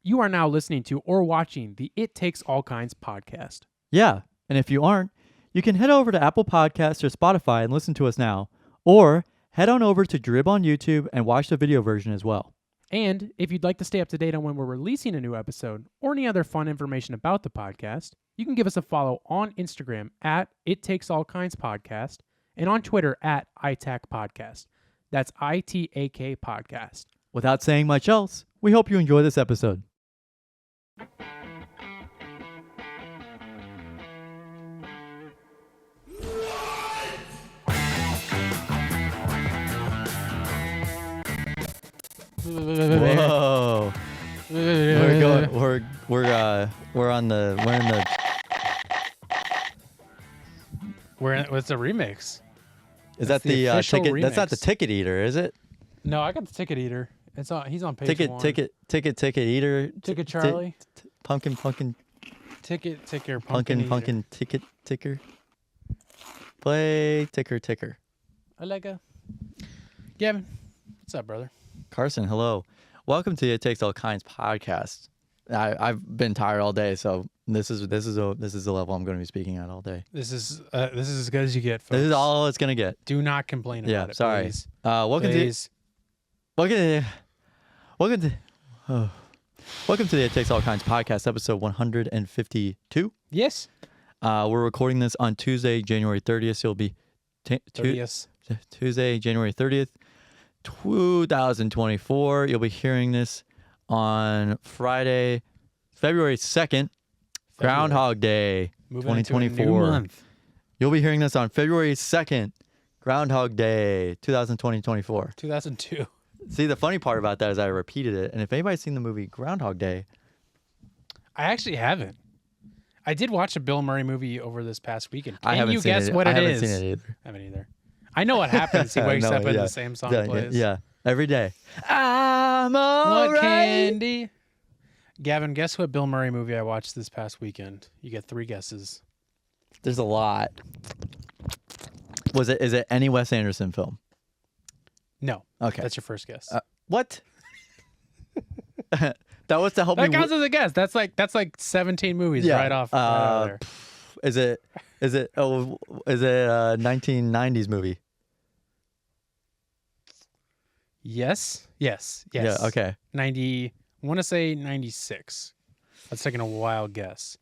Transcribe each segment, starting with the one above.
You are now listening to or watching the It Takes All Kinds podcast. Yeah, and if you aren't, you can head over to Apple Podcasts or Spotify and listen to us now, or head on over to Drib on YouTube and watch the video version as well. And if you'd like to stay up to date on when we're releasing a new episode or any other fun information about the podcast, you can give us a follow on Instagram at It Takes All Kinds Podcast and on Twitter at ITAC Podcast. That's ITAK Podcast. Without saying much else, we hope you enjoy this episode. Whoa. It's a remix. Is that the ticket? That's not the ticket eater, is it? No, I got the ticket eater. He's on page ticket, one. Ticket eater. Ticket Charlie. Pumpkin. Ticket ticker. Pumpkin ticket ticker. Play ticker. I like a. Gavin, what's up, brother? Carson, hello. Welcome to the It Takes All Kinds podcast. I've been tired all day, so this is the level I'm going to be speaking at all day. This is as good as you get, folks. This is all it's going to get. Do not complain about it. Sorry. Please. Welcome to the It Takes All Kinds podcast, episode 152. Yes. We're recording this on Tuesday, January 30th. So it'll be Tuesday, January 30th, 2024. You'll be hearing this on Friday, February 2nd, Groundhog Day, Moving 2024. into a new month. You'll be hearing this on February 2nd, Groundhog Day, 2024. 2002. See, the funny part about that is I repeated it. And if anybody's seen the movie Groundhog Day. I actually haven't. I did watch a Bill Murray movie over this past weekend. I haven't seen guess it. what I it haven't is? seen it either. I haven't either. I know what happens. He wakes up and the same song plays. Yeah, every day. I'm all What right. candy? Gavin, guess what Bill Murray movie I watched this past weekend? You get 3 guesses. There's a lot. Is it any Wes Anderson film? No. Okay. That's your first guess. What? That was to help me. That counts as a guess. That's like 17 movies right off there. Is it a 1990s movie? Yes. Yeah, okay. 90. I want to say 96. That's taking a wild guess.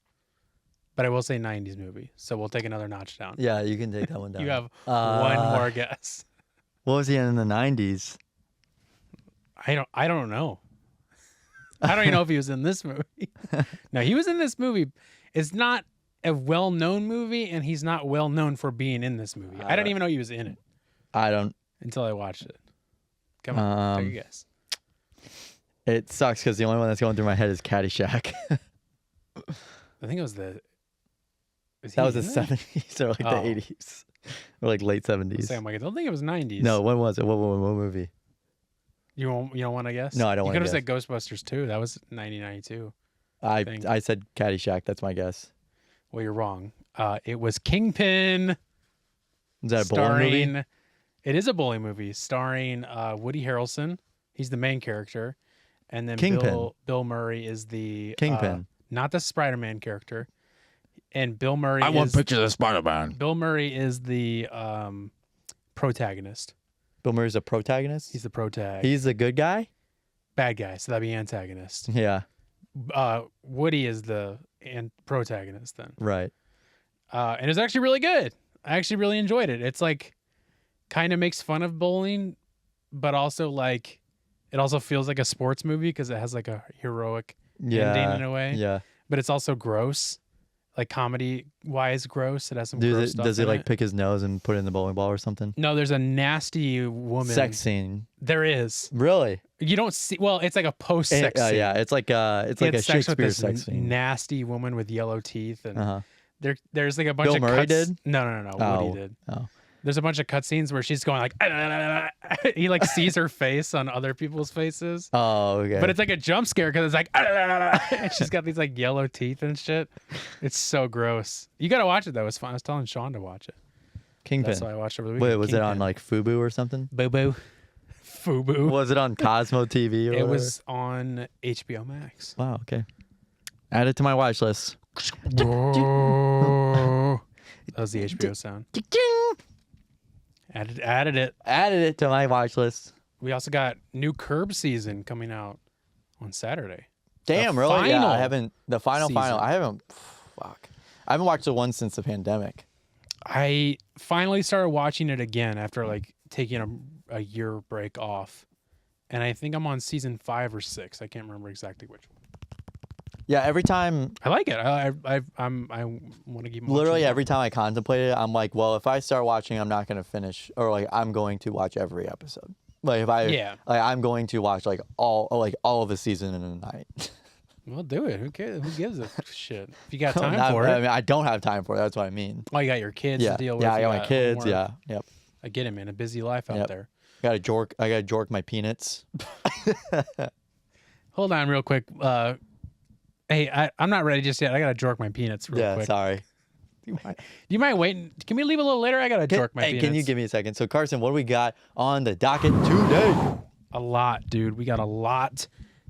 But I will say 90s movie. So we'll take another notch down. Yeah, you can take that one down. You have one more guess. What was he in the 90s? I don't know. I don't even know if he was in this movie. No, he was in this movie. It's not a well-known movie, and he's not well-known for being in this movie. I don't even know he was in it. I don't. Until I watched it. Come on, take a guess. It sucks because the only one that's going through my head is Caddyshack. I think it was the... That was the 70s or like the 80s. Or like late 70s. I don't think it was 90s. No, when was it? What movie? You don't want to guess? No, I don't want to guess. You could have said Ghostbusters 2. That was 1992. I said Caddyshack. That's my guess. Well, you're wrong. It was Kingpin. Is that a bowling movie? It is a bowling movie starring Woody Harrelson. He's the main character. And then Bill Murray is the... Kingpin. Not the Spider-Man character. And Bill Murray want pictures of Spider-Man. Bill Murray is the protagonist. Bill Murray's a protagonist? He's the protag. He's the good guy? Bad guy, so that'd be antagonist. Yeah. Woody is the protagonist then. Right. And it's actually really good. I actually really enjoyed it. It's like kind of makes fun of bowling, but also like it also feels like a sports movie because it has like a heroic ending in a way. Yeah. But it's also gross. Like comedy-wise gross. It has some gross stuff. Does he like pick his nose and put it in the bowling ball or something? No, there's a nasty woman. Sex scene. There is. Really? You don't see. Well, it's like a post-sex scene. Yeah, it's like a Shakespeare sex scene. Nasty woman with yellow teeth, and there's like a bunch Bill of Murray cuts. did? No. Woody did. Oh. There's a bunch of cutscenes where she's going like, he like sees her face on other people's faces. Oh, okay. But it's like a jump scare because it's like, and she's got these like yellow teeth and shit. It's so gross. You got to watch it though. It's fun. I was telling Sean to watch it. Kingpin. That's why I watched it over the weekend. Wait, was it on like Fubu or something? Boo. FUBU. Was it on Cosmo TV? Or It whatever? was on HBO Max. Wow. Okay. Add it to my watch list. Whoa. That was the HBO sound. Added it. Added it to my watch list. We also got new Curb season coming out on Saturday. Damn, The really? Yeah, final I haven't. The final. season. I haven't. Fuck. I haven't watched the one since the pandemic. I finally started watching it again after like taking a year break off, and I think I'm on season 5 or 6. I can't remember exactly which one. Yeah, every time. I like it. I want to keep Literally watching every time I contemplate it, I'm like, well, if I start watching, I'm not gonna finish, or like I'm going to watch every episode. Like if I, like I'm going to watch like all of the season in a night. Well, do it. Who cares? Who gives a shit? If you got time for I it. mean, I don't have time for it. That's what I mean. Oh, you got your kids Yeah, to deal with. yeah, I you got my kids. homework. Yeah, yep. I get it, man. A busy life out Yep. there. I gotta jork my peanuts. Hold on, real quick. Hey, I'm not ready just yet. I gotta jork my peanuts real quick. Sorry. You might wait. Can we leave a little later? I gotta jork my peanuts. Can you give me a second? So Carson, what do we got on the docket today? A lot, dude. We got a lot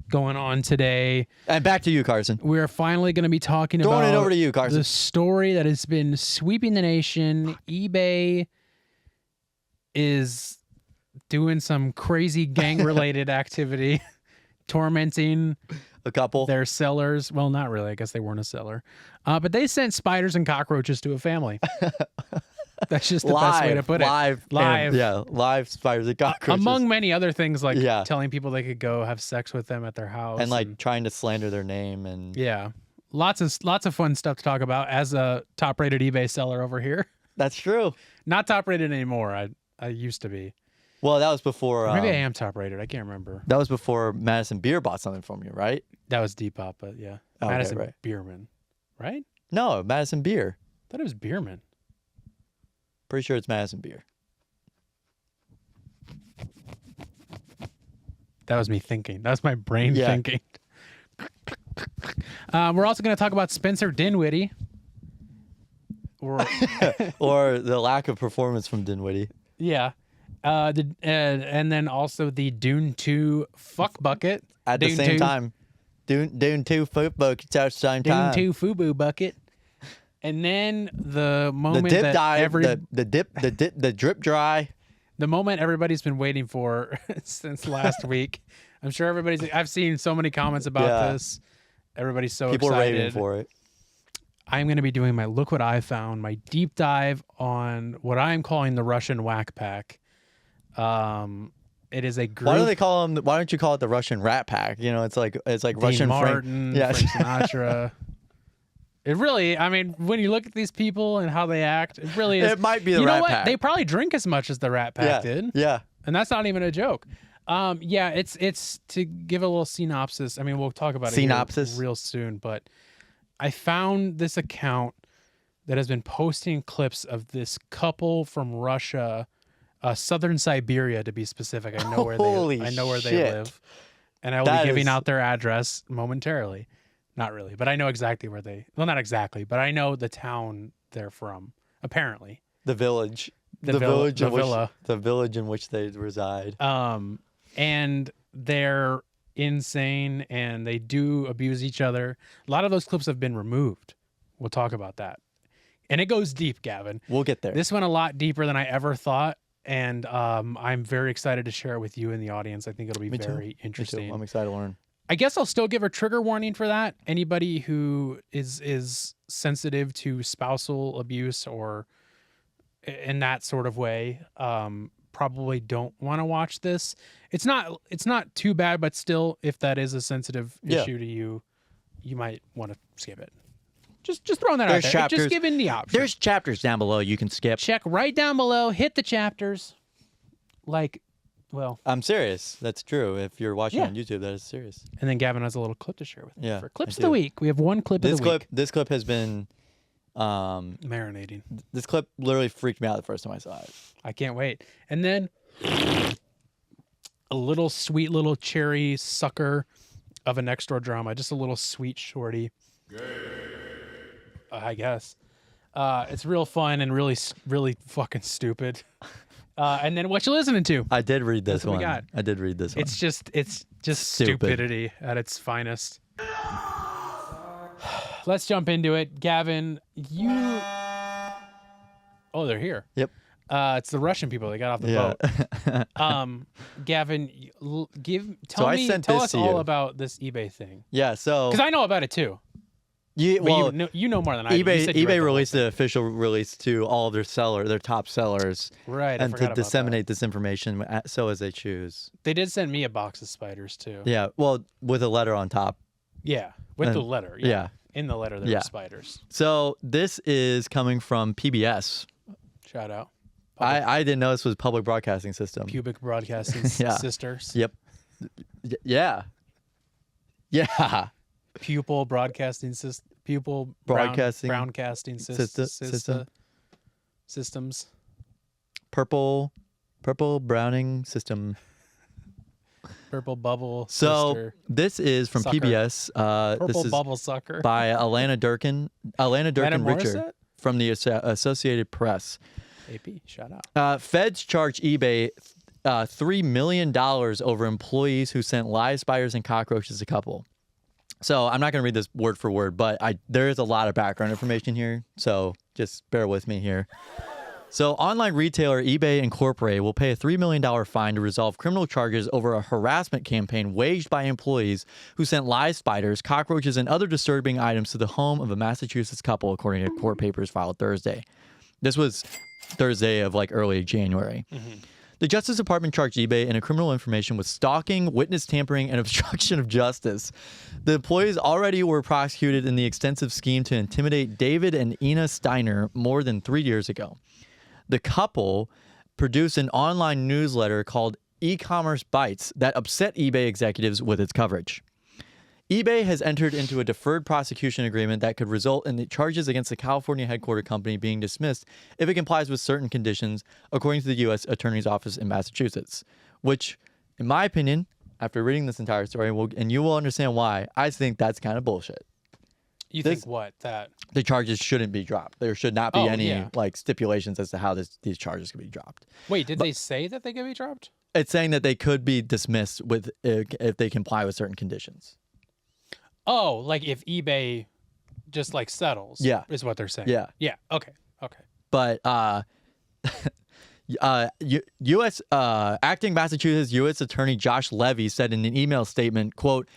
going on today. And back to you, Carson. We're finally going to be talking Throwing about it over to you, Carson. the story that has been sweeping the nation. eBay is doing some crazy gang-related activity, tormenting A couple. their sellers. Well, not really. I guess they weren't a seller. But they sent spiders and cockroaches to a family. That's just the best way to put it. Live. Live spiders and cockroaches. Among many other things, like Yeah. telling people they could go have sex with them at their house. and like trying to slander their name and yeah. Lots of fun stuff to talk about as a top-rated eBay seller over here. That's true. Not top-rated anymore. I used to be. Well, that was before. Or maybe I am top-rated. I can't remember. That was before Madison Beer bought something from you, right? That was Depop, but yeah. Okay, Madison right. Beerman, right? No, Madison Beer. I thought it was Beerman. Pretty sure it's Madison Beer. That was me thinking. That was my brain Yeah. thinking. We're also going to talk about Spencer Dinwiddie. Or Or the lack of performance from Dinwiddie. yeah. And then also the Dune 2 fuck bucket. At the Dune same 2 time. Dune 2 football at the same Dune time. 2 FUBU bucket. And then the The moment dip that dive, the drip dry. the moment everybody's been waiting for since last week. I'm sure I've seen so many comments about Yeah. this. Everybody's so People are excited. raving for it. I'm going to be doing my Look What I Found, my deep dive on what I'm calling the Russian Whack Pack. It is a group. Why do they call them? Why don't you call it the Russian Rat Pack? You know, it's like Dean Russian Martin, Yeah. Frank Sinatra. It really, I mean, when you look at these people and how they act, it really is. It might be the you know Rat what? Pack. They probably drink as much as the Rat Pack did. Yeah. And that's not even a joke. Yeah, it's to give a little synopsis. I mean, we'll talk about it Synopsis? here real soon, but I found this account that has been posting clips of this couple from Russia, southern Siberia to be specific. I know where Holy they shit. live, and I will That be giving is- out their address momentarily. Not really, but I know exactly where well, not exactly, but I know the town they're from. Apparently, The village. The village, the in which, villa. The village in which they reside. And they're insane and they do abuse each other. A lot of those clips have been removed. We'll talk about that. And it goes deep, Gavin. We'll get there. This went a lot deeper than I ever thought. And I'm very excited to share it with you in the audience. I think it'll be Me too. very Me too. interesting. I'm excited to learn. I guess I'll still give a trigger warning for that. Anybody who is sensitive to spousal abuse or in that sort of way, probably don't want to watch this. It's not too bad, but still, if that is a sensitive issue to you, you might want to skip it. Just throwing that There's out there. chapters. Just giving the option. There's chapters down below you can skip. Check right down below. Hit the chapters. Well, I'm serious. That's true. If you're watching Yeah. on YouTube, that is serious. and then Gavin has a little clip to share with me. Yeah, For clips I of the do. week, we have one clip of the week. This clip has been Marinating. this clip literally freaked me out the first time I saw it. I can't wait. And then a little sweet little cherry sucker of a Nextdoor Drama, just a little sweet shorty. I guess. It's real fun and really fucking stupid. And then what you listening to? I did read this That's what one. we got. I did read this one. It's just Stupid. stupidity at its finest. Let's jump into it. Gavin, Oh, they're here. Yep. It's the Russian people. They got off the boat. Gavin, tell us all about this eBay thing. Yeah, so because I know about it too. You know more than I do. eBay released the official release to all of their top sellers, right? And to disseminate this information so as they choose. They did send me a box of spiders too. Yeah, well, with a letter on top. Yeah, with the letter. Yeah. In the letter, there were spiders. So this is coming from PBS. Shout out. I didn't know this was Public Broadcasting System. Pubic Broadcasting Sisters. Yep. Yeah. Yeah. Pupil Broadcasting System. Pupil Broadcasting Systems. Purple Browning System. Purple Bubble. So sister. This is from Sucker. PBS. Purple this is Bubble Sucker. by Alana Durkin Richard from the Associated Press. AP, shout out. Feds charge eBay $3 million over employees who sent live spiders and cockroaches to couple. So I'm not going to read this word for word, but there is a lot of background information here. So just bear with me here. So online retailer eBay Incorporated will pay a $3 million fine to resolve criminal charges over a harassment campaign waged by employees who sent live spiders, cockroaches, and other disturbing items to the home of a Massachusetts couple, according to court papers filed Thursday. This was Thursday of early January. Mm-hmm. The Justice Department charged eBay in a criminal information with stalking, witness tampering, and obstruction of justice. The employees already were prosecuted in the extensive scheme to intimidate David and Ina Steiner more than 3 years ago. The couple produced an online newsletter called E-Commerce Bites that upset eBay executives with its coverage. eBay has entered into a deferred prosecution agreement that could result in the charges against the California headquartered company being dismissed if it complies with certain conditions, according to the U.S. Attorney's Office in Massachusetts, which, in my opinion, after reading this entire story, and you will understand why, I think that's kind of bullshit. You think what? That the charges shouldn't be dropped. There should not be any stipulations as to how these charges could be dropped. Wait, they say that they could be dropped? It's saying that they could be dismissed if they comply with certain conditions. Oh, like if eBay just settles. Yeah, is what they're saying. Yeah. Yeah. Okay. But U.S. Acting Massachusetts U.S. Attorney Josh Levy said in an email statement, quote,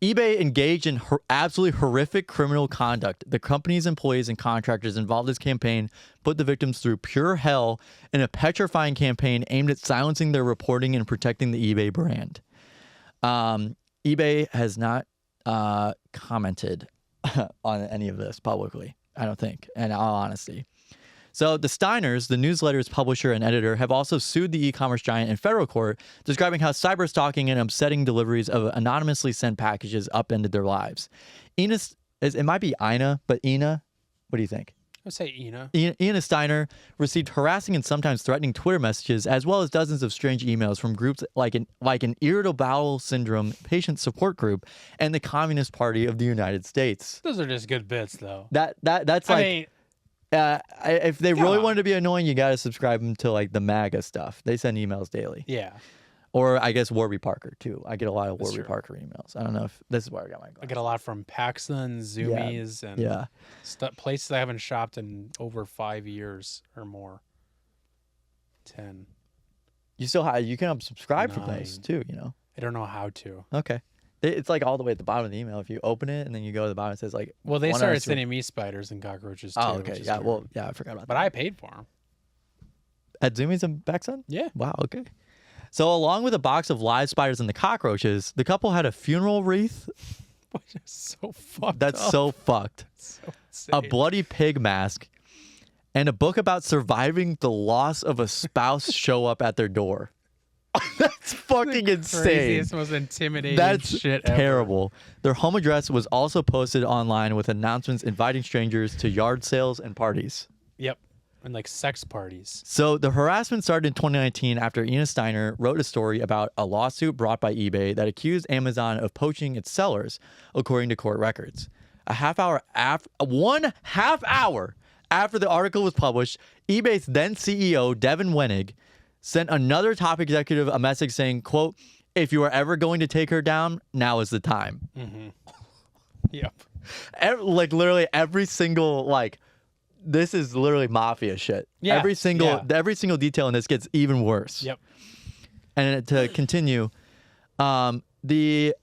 eBay engaged in absolutely horrific criminal conduct. The company's employees and contractors involved in this campaign put the victims through pure hell in a petrifying campaign aimed at silencing their reporting and protecting the eBay brand. eBay has not commented on any of this publicly, I don't think, in all honesty. So the Steiners, the newsletter's publisher and editor, have also sued the e-commerce giant in federal court, describing how cyberstalking and upsetting deliveries of anonymously sent packages upended their lives. It might be Ina, but Ina, what do you think? I'd say Ina. Ina Steiner received harassing and sometimes threatening Twitter messages, as well as dozens of strange emails from groups like an irritable bowel syndrome patient support group and the Communist Party of the United States. Those are just good bits, though. That's if they really wanted to be annoying, you got to subscribe them to the MAGA stuff. They send emails daily. Yeah. Or I guess Warby Parker too. I get a lot of Warby Parker emails. I don't know if this is where I got my glasses. I get a lot from Paxson, Zoomies, and places I haven't shopped in over 5 years or more. 10. You still you can unsubscribe from those too. I don't know how to. Okay. It's all the way at the bottom of the email. If you open it and then you go to the bottom, it says Well, they started sending me spiders and cockroaches too. Oh, okay. Yeah. Well, yeah, I forgot about that. But I paid for them. At Zoomies and Paxson? Yeah. Wow. Okay. So along with a box of live spiders and the cockroaches, the couple had a funeral wreath. Which is so fucked That's up. so fucked. So insane. A bloody pig mask and a book about surviving the loss of a spouse show up at their door. That's fucking insane. Craziest, most intimidating shit ever. Terrible. Their home address was also posted online with announcements inviting strangers to yard sales and parties. Yep. And sex parties. So the harassment started in 2019 after Ina Steiner wrote a story about a lawsuit brought by eBay that accused Amazon of poaching its sellers, according to court records. 1 half hour after the article was published, eBay's then CEO, Devin Wenig, sent another top executive a message saying, quote, "If you are ever going to take her down, now is the time." Mm-hmm. Yep. Like literally every single this is literally mafia shit. Yeah. Every single detail in this gets even worse. Yep. And to continue, the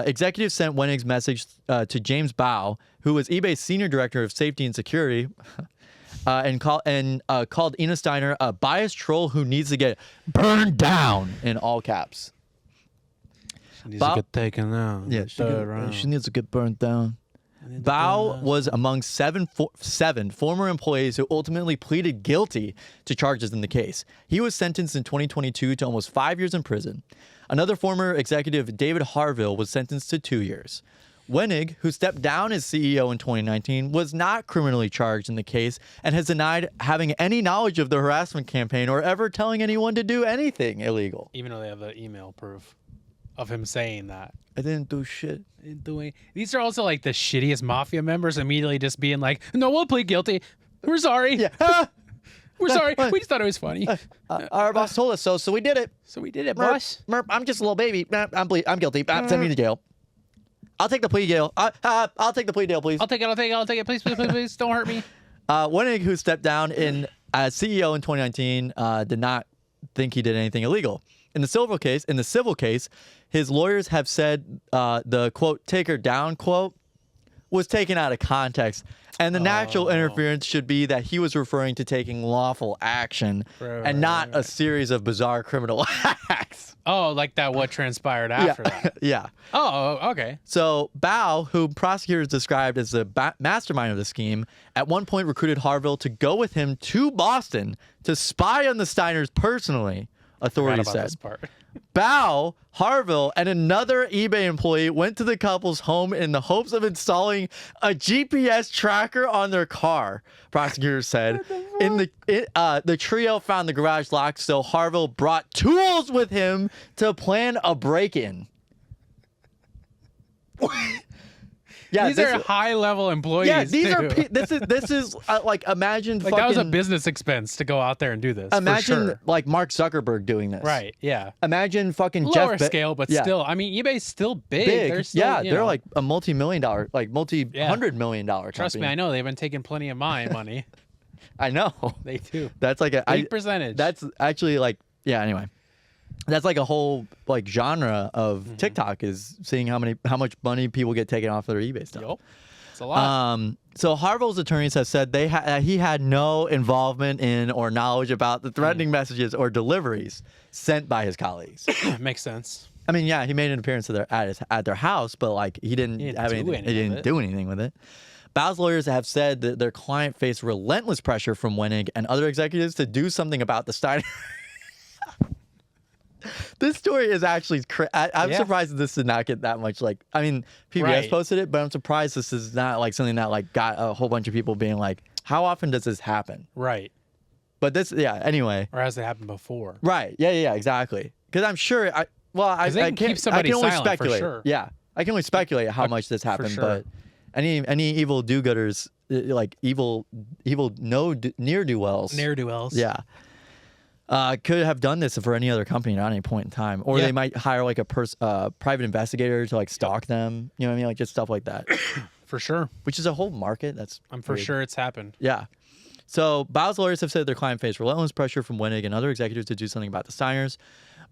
executive sent Wenig's message to James Bao, who was eBay's senior director of safety and security, and called Ina Steiner a biased troll who needs to get burned down in all caps. She needs to get taken out. Yeah, she needs to get burned down. Bao was among seven former employees who ultimately pleaded guilty to charges in the case. He was sentenced in 2022 to almost 5 years in prison. Another former executive, David Harville, was sentenced to 2 years. Wenig, who stepped down as CEO in 2019, was not criminally charged in the case and has denied having any knowledge of the harassment campaign or ever telling anyone to do anything illegal. Even though they have the email proof of him saying that. I didn't do shit. These are also like the shittiest mafia members immediately just being like, no, we'll plead guilty. We're sorry. Yeah. We're sorry. We just thought it was funny. Our boss told us so we did it. So we did it, boss. Merp, I'm just a little baby. I'm guilty. Send me to jail. I'll take the plea deal. I'll take the plea deal, please. I'll take it. Please. Don't hurt me. Wenig, who stepped down as CEO in 2019, did not think he did anything illegal. In the civil case, his lawyers have said the quote "take her down" quote was taken out of context, and the natural interference should be that he was referring to taking lawful action and not a series of bizarre criminal acts. Oh, like that what transpired after that. Yeah. Oh, okay. So Bao, who prosecutors described as the mastermind of the scheme, at one point recruited Harville to go with him to Boston to spy on the Steiners personally, authorities said. This part. Bao, Harville, and another eBay employee went to the couple's home in the hopes of installing a GPS tracker on their car, prosecutors said. The trio found the garage locked, so Harville brought tools with him to plan a break-in. Yeah, these are high-level employees. Yeah, these too. are. This is like imagine. Like that was a business expense to go out there and do this. Imagine for sure. like Mark Zuckerberg doing this. Right. Yeah. Imagine fucking lower scale, but still. I mean, eBay's still big. They're still, they're like a multi-million-dollar, like multi-$100 million company. Trust me, I know they've been taking plenty of my money. I know they do. That's like a big percentage. That's actually like Anyway. That's like a whole like genre of TikTok is seeing how much money people get taken off of their eBay stuff. Yep. It's a lot. So Harville's attorneys have said he had no involvement in or knowledge about the threatening messages or deliveries sent by his colleagues. Makes sense. I mean, yeah, he made an appearance at their house, but like he didn't do anything with it. Bao's lawyers have said that their client faced relentless pressure from Wenig and other executives to do something about the Steiner. This story is actually I'm surprised this did not get that much PBS posted it, but I'm surprised this is not like something that like got a whole bunch of people being like, how often does this happen? Right. But anyway. Or has it happened before? Right. Yeah, exactly. Because I'm sure I can only speculate. For sure. Yeah. I can only speculate how much this happened, but any evil do-gooders, like evil ne'er-do-wells. Ne'er-do-wells. Yeah. Could have done this for any other company at any point in time, or they might hire like a private investigator to like stalk them. You know what I mean? Like just stuff like that. For sure. Which is a whole market. I'm for sure it's happened. Yeah. So Bao's lawyers have said their client faced relentless pressure from Wenig and other executives to do something about the Steiners.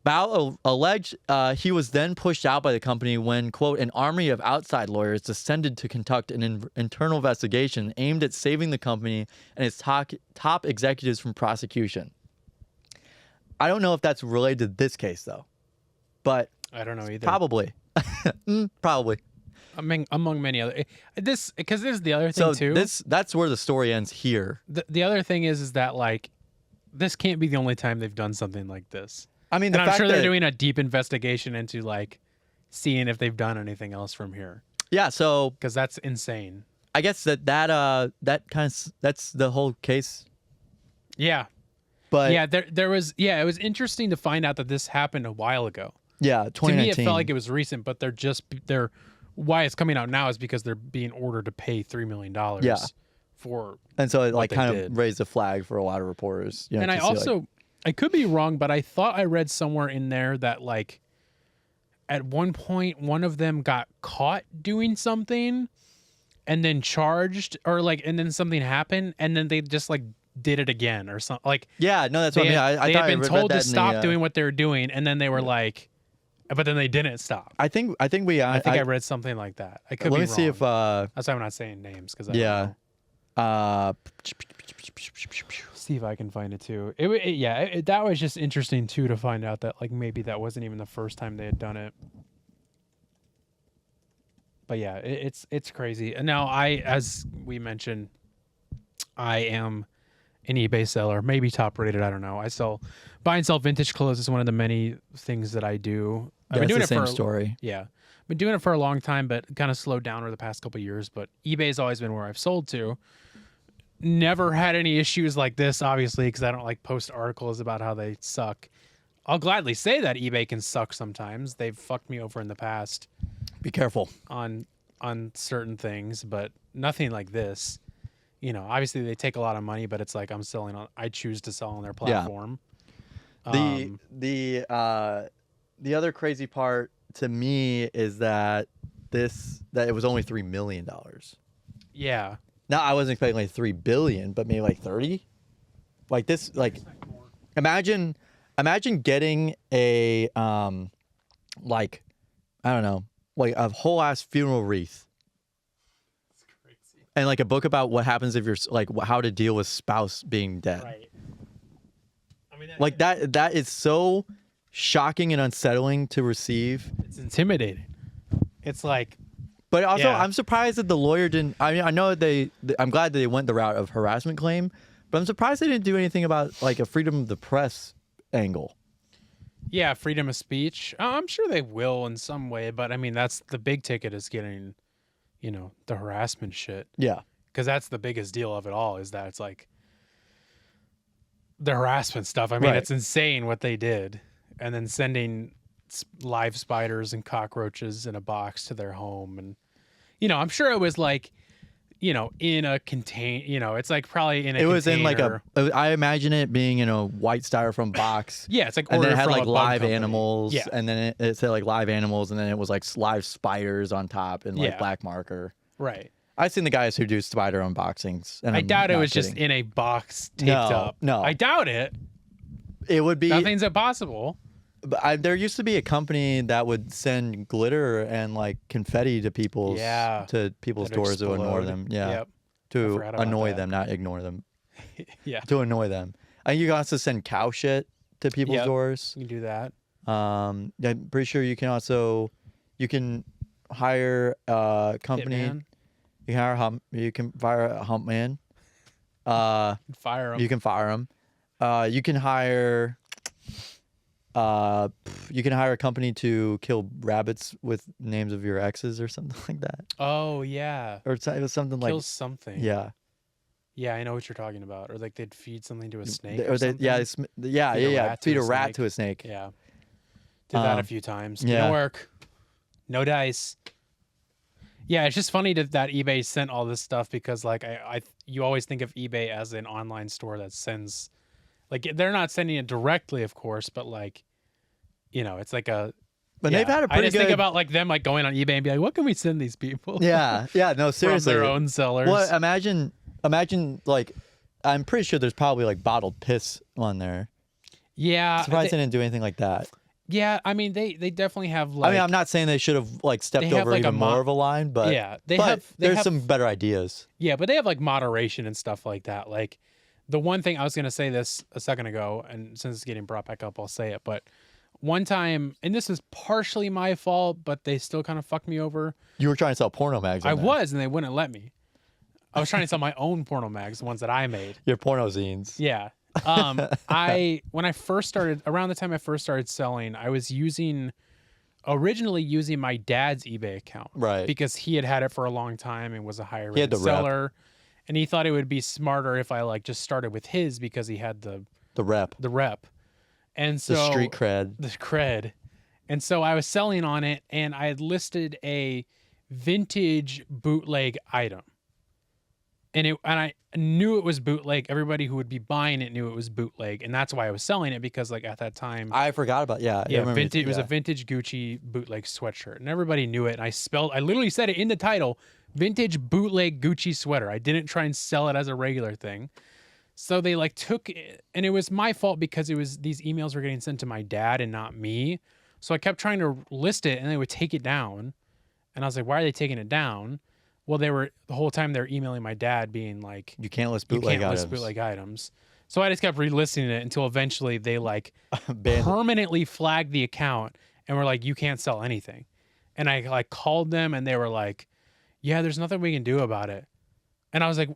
Bao alleged he was then pushed out by the company when, quote, an army of outside lawyers descended to conduct an internal investigation aimed at saving the company and its top executives from prosecution. I don't know if that's related to this case, though. But I don't know either. Probably. Probably. Among many other. Because this is the other thing, too. That's where the story ends here. The other thing is that, like, this can't be the only time they've done something like this. I mean, I'm sure they're doing a deep investigation into, like, seeing if they've done anything else from here. Yeah, so... Because that's insane. I guess that kind of... That's the whole case. Yeah. But it was interesting to find out that this happened a while ago. Yeah, 2019. To me, it felt like it was recent, but they're why it's coming out now is because they're being ordered to pay $3 million. Yeah. For and so it like kind of raised a flag for a lot of reporters. And I also I could be wrong, but I thought I read somewhere in there that like at one point one of them got caught doing something and then charged, or like, and then something happened and then they just like did it again or something. Like, Yeah, no, that's what I mean. I they thought had been I read told that to in stop the, doing what they were doing, and then they were like, but then they didn't stop. I think I read something like that. I could let be me wrong. see if That's why I'm not saying names, because I don't know. See if I can find it too. That was just interesting too, to find out that like maybe that wasn't even the first time they had done it. But yeah, it's crazy. And now as we mentioned, I am an eBay seller, maybe top rated. I don't know. I buy and sell vintage clothes is one of the many things that I do. I've been doing the it same for story. Yeah, been doing it for a long time, but kind of slowed down over the past couple of years. But eBay's always been where I've sold to. Never had any issues like this, obviously, because I don't like post articles about how they suck. I'll gladly say that eBay can suck sometimes. They've fucked me over in the past. Be careful on certain things, but nothing like this. You know, obviously they take a lot of money, but it's like I choose to sell on their platform. Yeah. The other crazy part to me is that it was only $3 million. Yeah. Now I wasn't expecting like 3 billion, but maybe like 30. Like this, like imagine getting a like, I don't know, like a whole ass funeral wreath. It's crazy. And like a book about what happens if you're like how to deal with spouse being dead. Right. I mean, Like that is so shocking and unsettling to receive. It's intimidating. It's like, but also yeah. I'm surprised that the lawyer didn't. I mean, I know I'm glad that they went the route of harassment claim, but I'm surprised they didn't do anything about like a freedom of the press angle. Yeah, freedom of speech. I'm sure they will in some way, but I mean, that's the big ticket is getting, the harassment shit. Yeah. Because that's the biggest deal of it all, is that it's like the harassment stuff. I mean, Right. It's insane what they did. And then sending live spiders and cockroaches in a box to their home. And, I'm sure it was like, in a it's like probably in a It was container. in like I imagine it being in a white styrofoam box. Yeah, it's like and then it ordered had from like a bug live company. animals. Yeah. And then it said like live animals, and then it was like live spiders on top and like Yeah. black marker. Right. I've seen the guys who do spider unboxings. And I I'm doubt it not was just kidding. in a box taped No, up. no. I doubt it. It would be. Nothing's impossible. But there used to be a company that would send glitter and like confetti to people's That'd doors to annoy explode. them. Yeah. Yep. I To forgot about annoy that. them, not ignore them. Yeah. To annoy them. And you can also send cow shit to people's Yep. doors. You can do that. I'm pretty sure you can hire a company. Hitman. You can fire a hump man. Fire them. You can fire him. You can hire a company to kill rabbits with names of your exes or something like that. Oh, yeah. Or it was something Kill like something. yeah. Yeah, I know what you're talking about. Or like they'd feed something to a snake. Or Or they, something. yeah, feed a rat snake. to a snake. Yeah. Did that a few times. yeah. Didn't work. No dice. Yeah, it's just funny that eBay sent all this stuff, because like you always think of eBay as an online store that sends, like, they're not sending it directly, of course, but like, it's like a. But yeah. they've had a I pretty just good. think about like them like going on eBay and be like, what can we send these people? Yeah, no, seriously. From their own sellers. Well, imagine like, I'm pretty sure there's probably like bottled piss on there. Yeah. Surprised they didn't do anything like that. Yeah, I mean they definitely have like. I mean, I'm not saying they should have like stepped they have, over like, even more of a line, but yeah, there's some better ideas. Yeah, but they have like moderation and stuff like that. Like the one thing I was gonna say this a second ago, and since it's getting brought back up, I'll say it. But one time, and this is partially my fault, but they still kind of fucked me over. You were trying to sell porno mags. I was, and they wouldn't let me. I was trying to sell my own porno mags, the ones that I made. Your porno zines. Yeah. When I first started, around the time I first started selling, I was originally using my dad's eBay account. Right. Because he had it for a long time and was a higher He had rated the rep. seller. And he thought it would be smarter if I like just started with his, because he had the rep. And so The street cred. The cred. And so I was selling on it, and I had listed a vintage bootleg item. and I knew it was bootleg. Everybody who would be buying it knew it was bootleg, and that's why I was selling it, because like at that time, I forgot about I remember vintage. It was a vintage Gucci bootleg sweatshirt, and everybody knew it. And I literally said it in the title, vintage bootleg Gucci sweater. I didn't try and sell it as a regular thing. So they like took it, and it was my fault because it was these emails were getting sent to my dad and not me. So I kept trying to list it, and they would take it down, and I was like, why are they taking it down? Well, the whole time they're emailing my dad being like, you can't list bootleg items. So I just kept relisting it until eventually they like permanently flagged the account and were like, you can't sell anything. And I like called them, and they were like, yeah, there's nothing we can do about it. And I was like,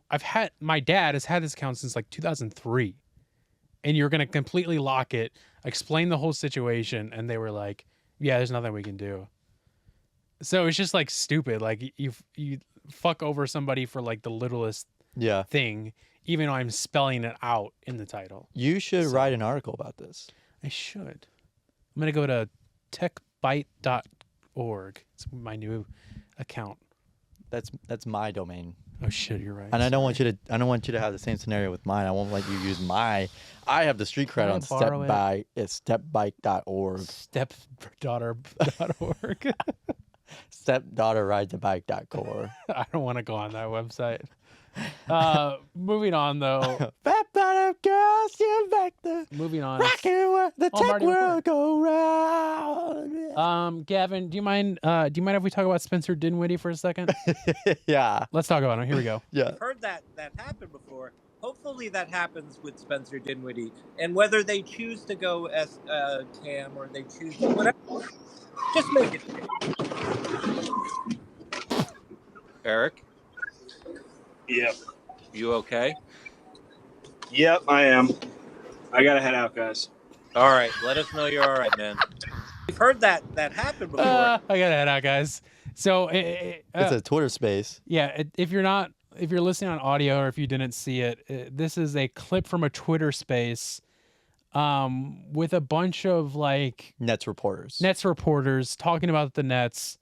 my dad has had this account since like 2003, and you're going to completely lock it, explain the whole situation. And they were like, yeah, there's nothing we can do. So it's just like stupid. Like you fuck over somebody for like the littlest thing, even though I'm spelling it out in the title. You should write an article about this. I should. I'm going to go to techbyte.org. It's my new account. That's my domain. Oh shit, you're right. And I don't want you to have the same scenario with mine. I won't let you use I have the street cred on stepbike.org. Stepdaughter.org. Stepdaughterridesabike.core. I don't want to go on that website. Moving on though. Fat bottom girls, you make the moving on. The tech world go round. Gavin, do you mind if we talk about Spencer Dinwiddie for a second? Yeah. Let's talk about him. Here we go. Yeah. I've heard that happen before. Hopefully that happens with Spencer Dinwiddie. And whether they choose to go as Cam or they choose to whatever, just make it. Eric? Yep. You okay? Yep, I am. I gotta head out, guys. All right. Let us know you're all right, man. We've heard that happen before. I gotta head out, guys. So it's a Twitter space. Yeah. If you're listening on audio, or if you didn't see it, this is a clip from a Twitter space with a bunch of like Nets reporters talking about the Nets.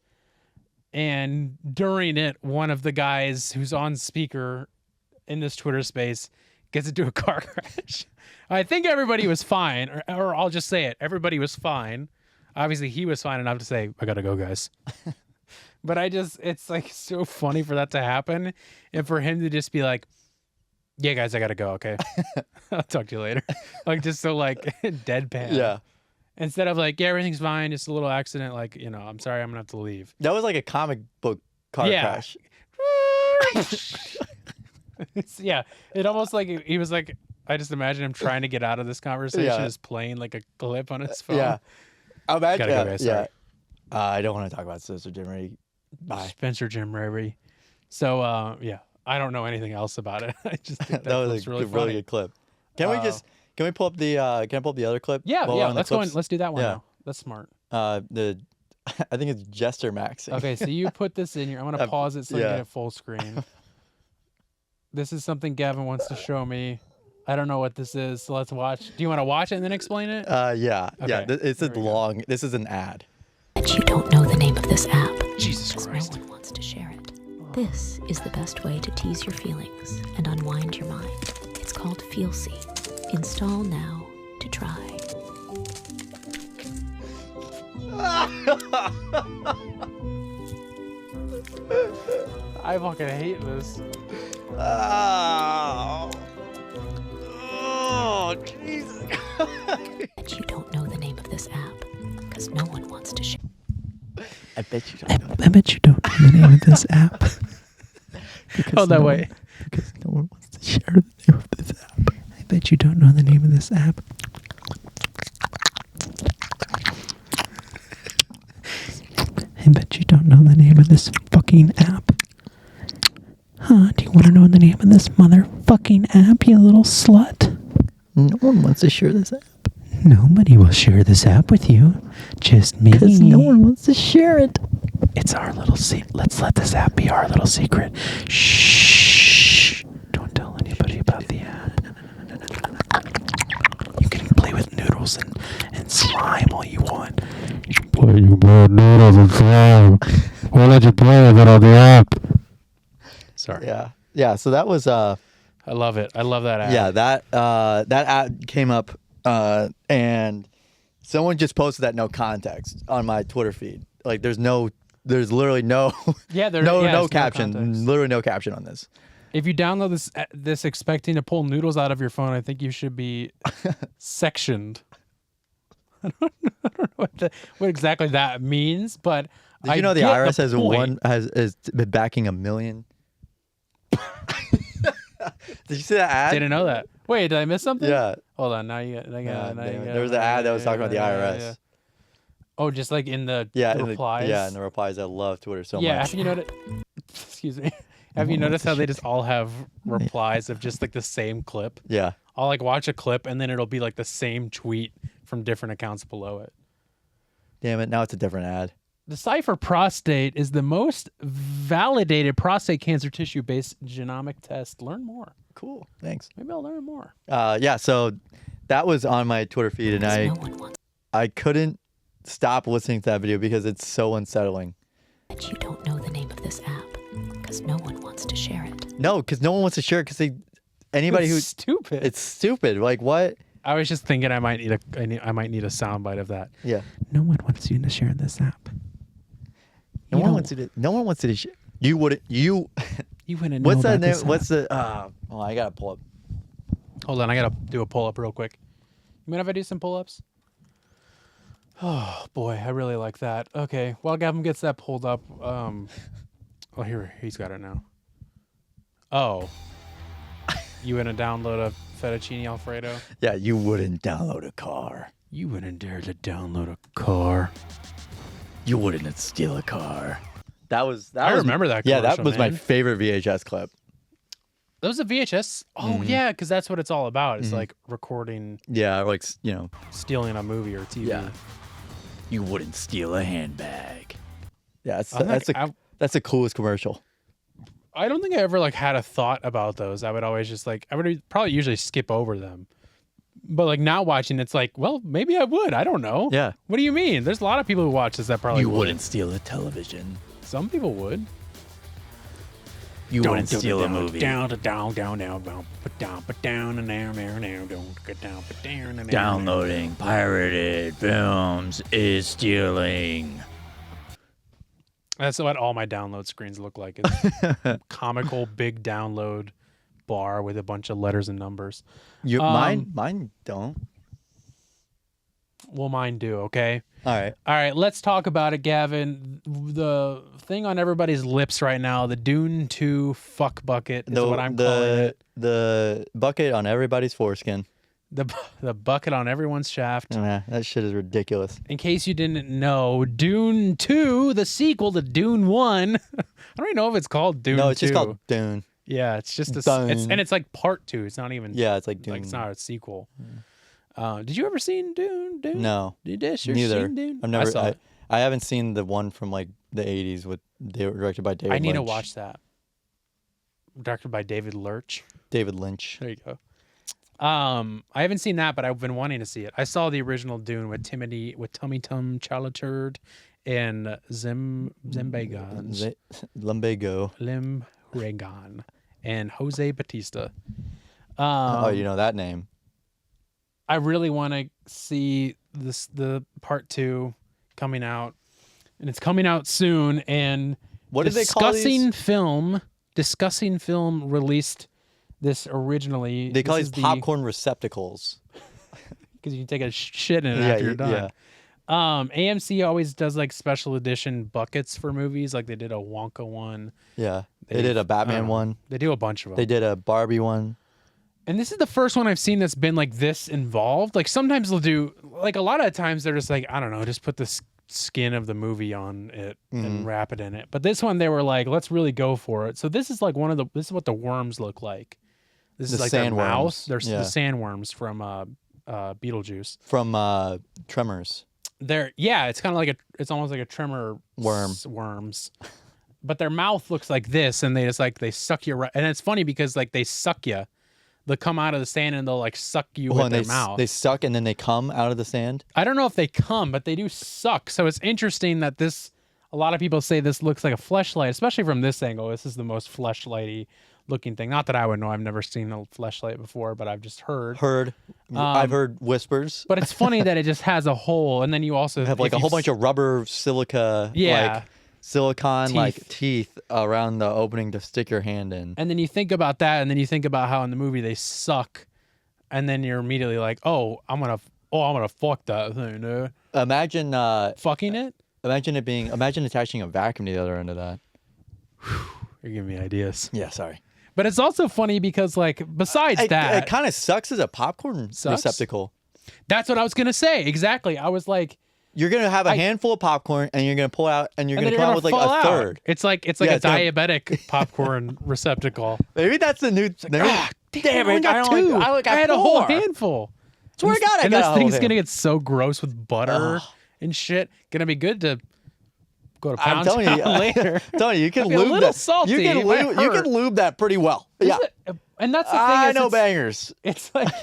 And during it, one of the guys who's on speaker in this Twitter space gets into a car crash. I think everybody was fine, or I'll just say it. Everybody was fine. Obviously, he was fine enough to say, I gotta go, guys. But it's like so funny for that to happen. And for him to just be like, yeah, guys, I gotta go, okay? I'll talk to you later. Like, just so like deadpan. Yeah. Instead of like, yeah, everything's fine, just a little accident, like, I'm sorry, I'm gonna have to leave. That was like a comic book car crash. It almost like he was like, I just imagine him trying to get out of this conversation, just playing like a clip on his phone. Yeah. I imagine. Gotta go, guys, sorry. I don't want to talk about Spencer Dinwiddie. Spencer Dinwiddie. So I don't know anything else about it. I just think that was a really good clip. Can we pull up the other clip? Yeah, let's go and let's do that one now. That's smart. I think it's Jester Maxing. Okay, so you put this in here. I'm gonna pause it so you get it full screen. This is something Gavin wants to show me. I don't know what this is, so let's watch. Do you want to watch it and then explain it? Yeah. Okay, yeah. It's a long. This is an ad. But you don't know the name of this app. Jesus Christ. No one wants to share it. This is the best way to tease your feelings and unwind your mind. It's called Feelsy. Install now to try. I fucking hate this. Oh, Jesus. But you don't know the name of this app because no one wants to share. I bet you don't know. I bet you don't know the name of this app. Oh, that way. Because no one wants to share the name of this app. I bet you don't know the name of this app. I bet you don't know the name of this fucking app. Huh? Do you want to know the name of this motherfucking app, you little slut? No one wants to share this app. Nobody will share this app with you. Just me. Because no one wants to share it. It's our little secret. Let's let this app be our little secret. Shh. Don't tell anybody about the app. You can play with noodles and slime all you want. Play you with noodles and slime. Why don't you play with it on the app? Sorry. Yeah. So that was I love it. I love that ad. yeah, that ad came up and someone just posted that no context on my Twitter feed. Like there's literally no no caption, context. literally no caption on this. If you download this expecting to pull noodles out of your phone, I think you should be sectioned. I don't know what exactly that means, but Did you know the IRS has been backing $1 million? Did you see that ad? Didn't know that. Wait, did I miss something? Yeah. Hold on. Now you got. There was an ad that was talking about the IRS. Yeah. Oh, just like in the replies. In the replies. I love Twitter so Yeah. much. Have you noticed? Excuse me. Have you noticed how they just all have replies of just like the same clip? Yeah. I'll like watch a clip and then it'll be like the same tweet from different accounts below it. Damn it! Now it's a different ad. Decipher Prostate is the most validated prostate cancer tissue-based genomic test. Learn more. Cool. Thanks. Maybe I'll learn more. Yeah. So that was on my Twitter feed, and I couldn't stop listening to that video because it's so unsettling. But you don't know the name of this app because no one wants to share it. No, because no one wants to share it because anybody It's who's stupid. It's stupid. Like what? I was just thinking I might need a soundbite of that. Yeah. No one wants you to share this app. No one wants you to share. You wouldn't. You wouldn't know what's that about name? this What's the? Oh, I gotta pull up. Hold on, I gotta do a pull-up real quick. You mind if I do some pull-ups? Oh boy, I really like that. Okay, while Gavin gets that pulled up, oh here he's got it now. Oh, you gonna download a fettuccine Alfredo? Yeah, you wouldn't download a car. You wouldn't dare to download a car. You wouldn't steal a car. That was. I remember that. Yeah, that was my man. favorite VHS clip. That was a VHS. Oh yeah, because that's what it's all about. It's like recording. Yeah, like stealing a movie or TV. Yeah. You wouldn't steal a handbag. Yeah, that's the coolest commercial. I don't think I ever like had a thought about those. I would always just I would probably usually skip over them. But like now watching, it's like, well, maybe I would. I don't know. Yeah. What do you mean? There's a lot of people who watch this that probably wouldn't steal a television. Some people would. You wouldn't steal a movie. Down, down, down, put down, and now, don't get down, put down, and Downloading pirated films is stealing. That's what all my download screens look like. It's comical big download bar with a bunch of letters and numbers. Mine don't. Well, mine do. Okay. All right. Let's talk about it, Gavin. The thing on everybody's lips right now, the Dune 2 fuck bucket is what I'm calling it. The bucket on everybody's foreskin. The bucket on everyone's shaft. Nah, that shit is ridiculous. In case you didn't know, Dune 2, the sequel to Dune 1. I don't even know if it's called Dune 2. No, it's just called Dune. Yeah, it's just it's like part 2. It's not even. Yeah, it's like Dune. Like it's not a sequel. Did you ever see Dune? No. Did you Neither. seen Dune? I've never. I saw it. I haven't seen the one from like the 80s they were directed by David Lynch. I need to watch that. Directed by David Lurch. David Lynch. There you go. I haven't seen that, but I've been wanting to see it. I saw the original Dune with Tummy Tum Chalaturd and Zimbegan. Limregan and Jose Batista. You know that name. I really want to see the part 2 coming out, and it's coming out soon. And what did they call these? Discussing Film released this originally. They call these popcorn receptacles because you can take a shit in it after you're done. Yeah. AMC always does like special edition buckets for movies. Like they did a Wonka one. Yeah, they did a Batman one. They do a bunch of them. They did a Barbie one. And this is the first one I've seen that's been like this involved. Like sometimes they'll do, like a lot of times they're just like, I don't know, just put the skin of the movie on it and wrap it in it. But this one they were like, let's really go for it. So this is like this is what the worms look like. This is like their mouth. There's the sandworms from Beetlejuice. From Tremors. It's kind of like it's almost like a tremor worms. But their mouth looks like this, and they suck you right. And it's funny because like they suck you. They'll come out of the sand and they'll like suck you with their mouth. They suck and then they come out of the sand? I don't know if they come, but they do suck. So it's interesting that this, A lot of people say this looks like a fleshlight, especially from this angle. This is the most fleshlighty looking thing. Not that I would know. I've never seen a fleshlight before, but I've just heard. I've heard whispers. But it's funny that it just has a hole, and then you also have like a whole bunch of rubber silica, like silicone like teeth around the opening to stick your hand in. And then you think about that, and then you think about how in the movie they suck, and then you're immediately like, I'm gonna fuck that thing, dude. Imagine fucking it. Imagine attaching a vacuum to the other end of that. You're giving me ideas. Yeah, sorry. But it's also funny because, like, besides that, it kind of sucks as a popcorn receptacle. That's what I was gonna say. Exactly. I was like, you're gonna have a handful of popcorn, and you're gonna pull out, and you're gonna come out with like a third. It's like a diabetic popcorn receptacle. Maybe that's the new. Damn it! I had a whole handful. Swear to God, I got a whole this thing's gonna get so gross with butter and shit. Gonna be good to go to Pound Town later. Tony, you can lube a little that. Salty. You can lube that pretty well. Yeah, and that's the thing. I know bangers. It's like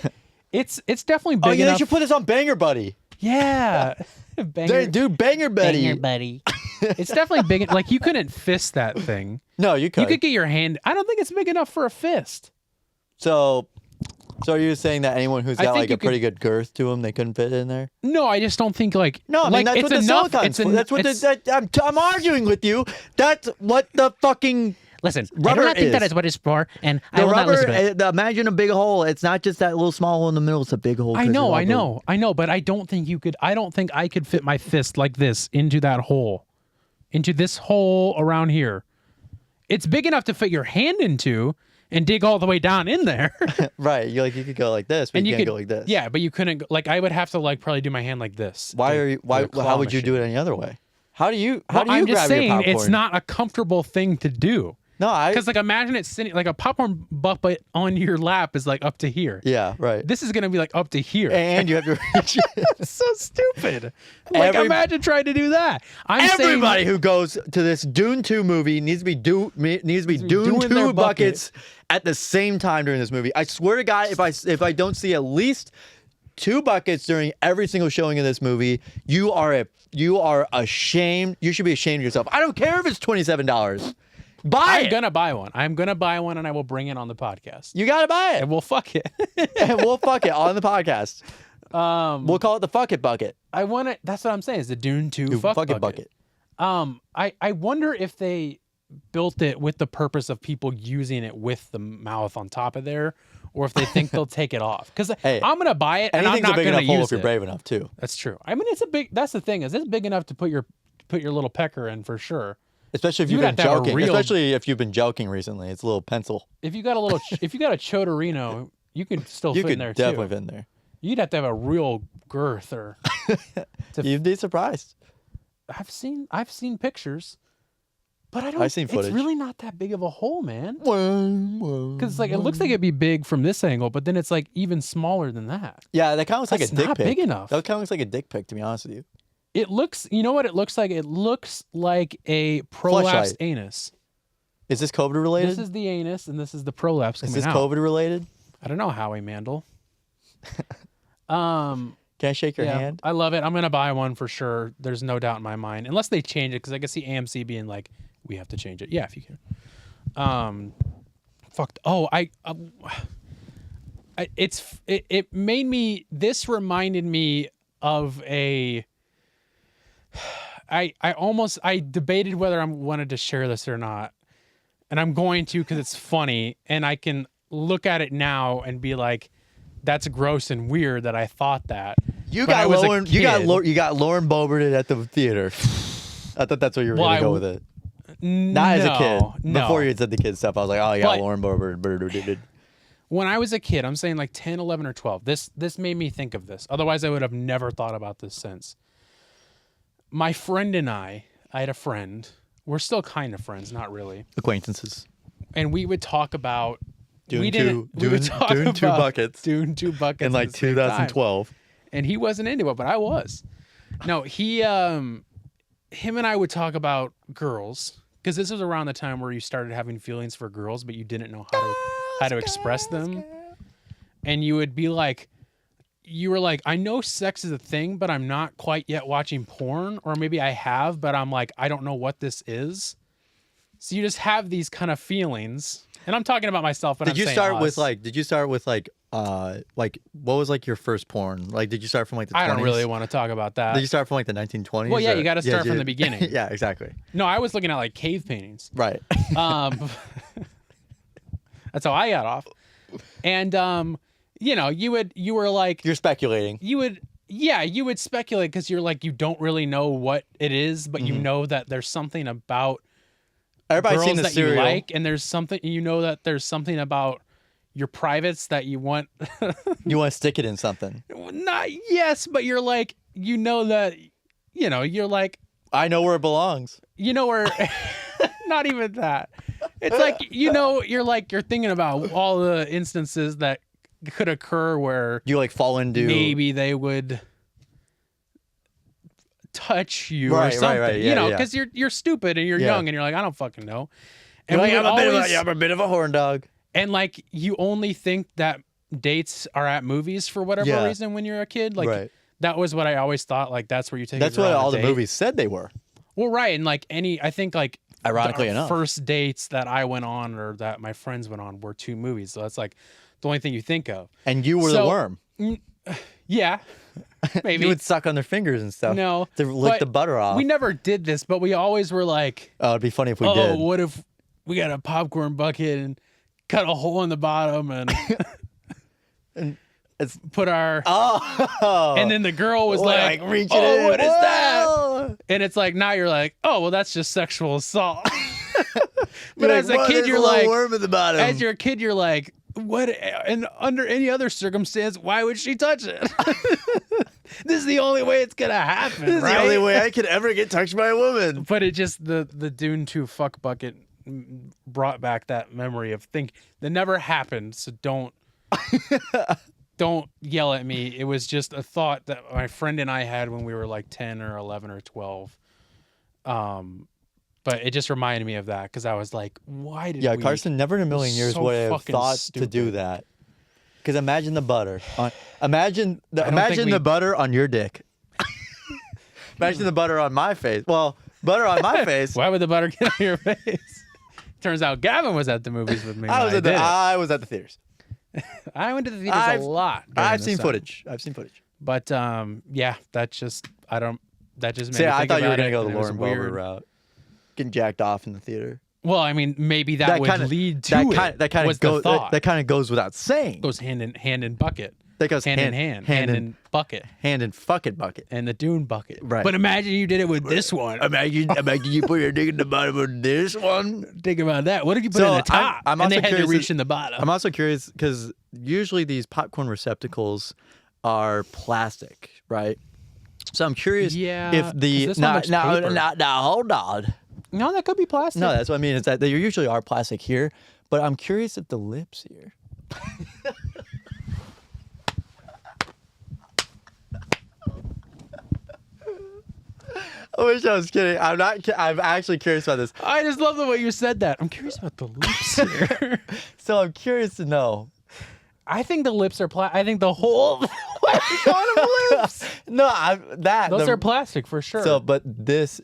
it's definitely big enough. You should put this on Banger Buddy. Yeah, Banger Buddy. It's definitely big. Like you couldn't fist that thing. No, you could. You could get your hand. I don't think it's big enough for a fist. So are you saying that anyone who's got like a pretty good girth to them, they couldn't fit in there? No, I just don't think like. No, I mean that's what the silicone's for. That's what I'm arguing with you. That's what the fucking. Listen, rubber I do not think is. that is what it's for, and the I will rubber, not listen to it. Imagine a big hole. It's not just that little small hole in the middle. It's a big hole. I know, but I don't think you could. I don't think I could fit my fist like this into that hole, into this hole around here. It's big enough to fit your hand into and dig all the way down in there. Right. You could go like this, but you can't go like this. Yeah, but you couldn't. Like I would have to probably do my hand like this. How would you do it any other way? How do you I'm just saying your popcorn? It's not a comfortable thing to do. No, because like imagine it sitting like a popcorn bucket on your lap is like up to here. Yeah, right. This is gonna be like up to here, and you have to reach. It's so stupid. Like imagine trying to do that. Everybody who goes to this Dune 2 movie needs to be Dune 2 buckets at the same time during this movie. I swear to God, if I don't see at least 2 buckets during every single showing of this movie, you are ashamed. You should be ashamed of yourself. I don't care if it's $27. I'm gonna buy one. I'm gonna buy one, and I will bring it on the podcast. You gotta buy it, and we'll fuck it. And we'll fuck it on the podcast. We'll call it the fuck it bucket. I want it. That's what I'm saying. Is the Dune 2 fuck it bucket. I wonder if they built it with the purpose of people using it with the mouth on top of there, or if they think they'll take it off. Because I'm gonna buy it, and I'm not gonna use it. If you're brave enough too. That's true. I mean, it's a big. That's the thing. Is it's big enough to put your little pecker in for sure. Especially if you've been joking. Especially if you've been joking recently, it's a little pencil. If you got a little, if you got a Chotorino, you could still fit in there too. You could definitely fit in there. You'd have to have a real girth, or you'd be surprised. I've seen pictures, but I don't. I've seen footage. It's really not that big of a hole, man. Because like it looks like it'd be big from this angle, but then it's like even smaller than that. Yeah, that kind of looks like a dick pic. Not big enough. That kind of looks like a dick pic, to be honest with you. It looks, you know what it looks like? It looks like a prolapsed anus. Is this COVID related? This is the anus, and this is the prolapse coming out. Is this COVID related? I don't know, Howie Mandel. Can I shake your hand? I love it. I'm going to buy one for sure. There's no doubt in my mind. Unless they change it, because I can see AMC being like, we have to change it. Yeah, if you can. Fucked. Oh, it made me, this reminded me of a... I debated whether I wanted to share this or not, and I'm going to because it's funny, and I can look at it now and be like, "That's gross and weird that I thought that." You got Lauren Boebert at the theater. I thought that's what you were going to go with it. Not as a kid. No. Before you said the kid stuff, I was like, "Oh, you got Lauren Boebert." When I was a kid, I'm saying like 10, 11, or 12. This made me think of this. Otherwise, I would have never thought about this since. My friend and I had a friend. We're still kind of friends, not really. Acquaintances. And we would talk about Dune 2 buckets. Dune 2 buckets in like 2012. And he wasn't into it, but I was. No, him and I would talk about girls, because this was around the time where you started having feelings for girls, but you didn't know how to express them. And you would be like, you were like, I know sex is a thing, but I'm not quite yet watching porn, or maybe I have, but I'm like, I don't know what this is. So you just have these kind of feelings, and I'm talking about myself. But Did you start with like what was like your first porn? Like, did you start from like the 20s? I don't really want to talk about that. Did you start from like the 1920s? Well, yeah, or- you got to start from the beginning. Yeah, exactly. No, I was looking at like cave paintings. Right. That's how I got off. And you were like, You're speculating. you would speculate because you're like, you don't really know what it is, but you know that there's something about Everybody's girls seen the that serial. you like, and there's something that there's something about your privates that you want. You want to stick it in something. Not yes, but you're like, that, you're like, I know where it belongs. where. Not even that. It's like, you're thinking about all the instances that could occur where You like fall into maybe they would touch you or Right, something, right, yeah. because you're stupid and you're Yeah. young and you're like, I don't fucking know. And You're like, we would always, I'm a bit of a horn dog. and like, you only think that dates are at movies for whatever Yeah. reason when you're a kid. Like Right. that was what I always thought. Like that's where you take. That's a girl what on a all the date. movies said they were. Well, right, and like I think like Ironically our enough. first dates that I went on or that my friends went on were 2 movies. So that's like the only thing you think of. And you were the So- worm. Yeah, maybe. You would suck on their fingers and stuff. No, To lick but the butter off. We never did this, but we always were like, Oh, it'd be funny if we oh, did. what if we got a popcorn bucket and cut a hole in the bottom and And it's put our. oh. And then the girl was like, reach it oh, in. what is that? Whoa. And it's like, now you're like, oh, well, that's just sexual assault. You're But as a "Whoa, kid, there's you're a little like, worm at the bottom. as you're a kid, you're like, what? And under any other circumstance, why would she touch it? This is the only way it's gonna happen. This is right? the only way I could ever get touched by a woman. But it just the Dune 2 fuck bucket brought back that memory of that never happened. So don't yell at me. It was just a thought that my friend and I had when we were like 10 or 11 or 12. But it just reminded me of that because I was like, why did we? Carson never in a million years so would have fucking thought to do stupid. that. Because imagine the butter. Imagine think the we- butter on your dick. Imagine the butter on my face. Well, butter on my face. Why would the butter get on your face? Turns out Gavin was at the movies with me. I was when I was at the theaters. I went to the theaters I've- a lot. during I've the seen summer. footage. I've seen footage. But yeah, that just made See, me I think thought you were about gonna it, go the and it was Lauren Boebert weird. route, getting jacked off in the theater. Well, I mean, maybe that would kinda- lead to that kind was of the goes. thought. That kind of goes without saying. goes hand in bucket, That goes hand in bucket, hand in fucking bucket. and the Dune bucket. Right. But imagine you did it with this one. Imagine you put your dick in the bottom of this one. Think about that. What if you put So it in the top I'm and they also had to curious reach in the bottom? I'm also curious because usually these popcorn receptacles are plastic, right? So I'm curious Yeah, if 'cause the this one looks paper. now hold on. No, that could be plastic. No, that's what I mean. Is that they usually are plastic here, but I'm curious if the lips here. I wish I was kidding. I'm not. I'm actually curious about this. I just love the way you said that. I'm curious about the lips here. So I'm curious to know. I think the lips are I think the whole lips. No, Those are plastic for sure. So, but this.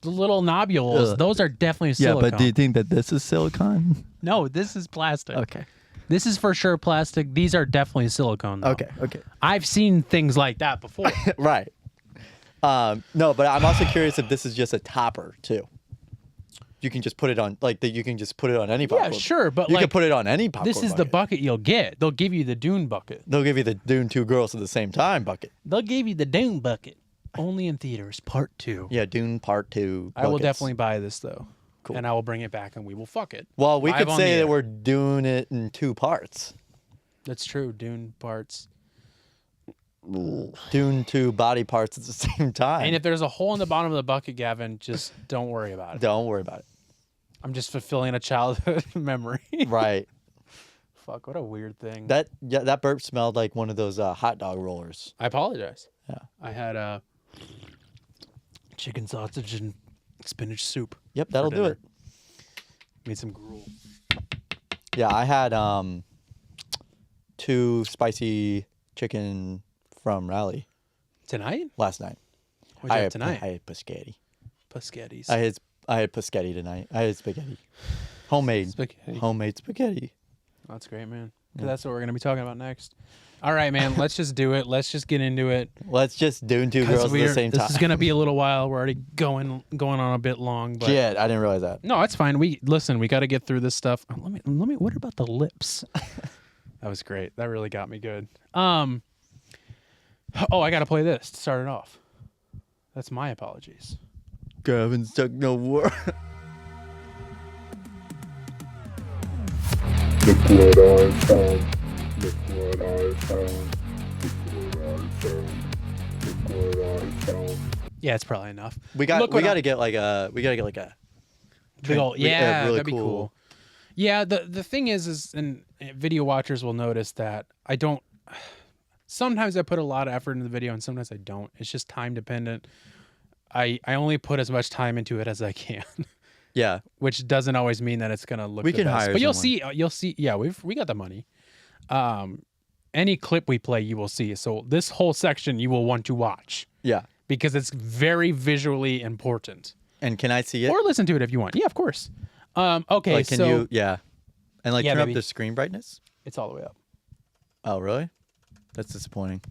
the little nobules, Ugh. those are definitely Yeah, silicone. but do you think that this is silicone? No, this is plastic. Okay. This is for sure plastic. These are definitely silicone. Though. Okay. I've seen things like that before. Right. No, but I'm also curious if this is just a topper too. You can just put it on you can just put it on any popcorn. Yeah, sure, but you like can put it on any popcorn. this is the bucket. bucket you'll get. They'll give you the Dune bucket. They'll give you the Dune 2 girls at the same time bucket. They'll give you the Dune bucket. Only in theaters, part 2. Yeah, Dune Part 2. I will buckets. definitely buy this though. Cool. And I will bring it back and we will fuck it. Well, we Live could on say the that air. we're doing it in 2 parts. That's true. Dune parts. Dune 2 body parts at the same time. And if there's a hole in the bottom of the bucket, Gavin, just don't worry about it. Don't worry about it. I'm just fulfilling a childhood memory. Right. Fuck, what a weird thing. That burp smelled like one of those hot dog rollers. I apologize. Yeah. I had chicken sausage and spinach soup. Yep, that'll do dinner. it. Made some gruel. Yeah, I had 2 spicy chicken from Raleigh Tonight? last night. What'd you have tonight? I had paschetti. Paschettis. I had paschetti tonight. I had spaghetti. Homemade. Spaghetti. Homemade spaghetti. That's great, man. 'Cause that's what we're going to be talking about next. All right, man. Let's just do it. Let's just get into it. Let's just do two girls at the same time. This is going to be a little while. We're already going on a bit long. But Shit, I didn't realize that. no, it's fine. We got to get through this stuff. Let me. What about the lips? That was great. That really got me good. Oh, I got to play this to start it off. That's my apologies. Gavin's took no war. Look what I found. Look what I found. Look what I found. Look what I found. Yeah, it's probably enough. We got to get like a big old, yeah, really that'd be cool. Yeah, the thing is and video watchers will notice that I don't. Sometimes I put a lot of effort into the video, and sometimes I don't. It's just time dependent. I only put as much time into it as I can. Yeah, which doesn't always mean that it's gonna look. We the can best. hire but you'll someone. see. Yeah, we got the money. Any clip we play, you will see. So this whole section you will want to watch. Yeah, because it's very visually important. And can I see it? Or listen to it if you want. Yeah, of course. Okay, like, can so you? Yeah, and like turn maybe. up the screen brightness. It's all the way up. Oh, really? That's disappointing.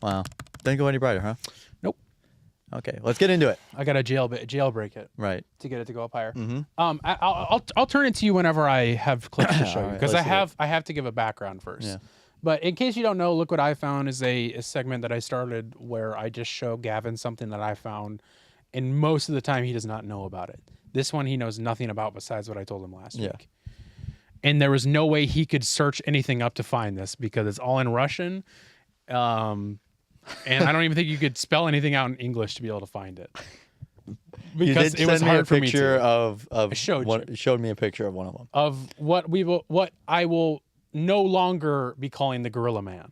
Wow, didn't go any brighter, huh? Nope. Okay, let's get into it. I got to jailbreak it Right. to get it to go up higher. Mm-hmm. I'll turn it to you whenever I have clips to show you, Alright, because let's I have to give a background first. Yeah. But in case you don't know, Look What I Found is a segment that I started where I just show Gavin something that I found, and most of the time he does not know about it. This one he knows nothing about besides what I told him last week. And there was no way he could search anything up to find this because it's all in Russian. And I don't even think you could spell anything out in English to be able to find it. Because it was hard for me to. I showed you. Showed me a picture of one of them. Of what I will no longer be calling the Gorilla Man.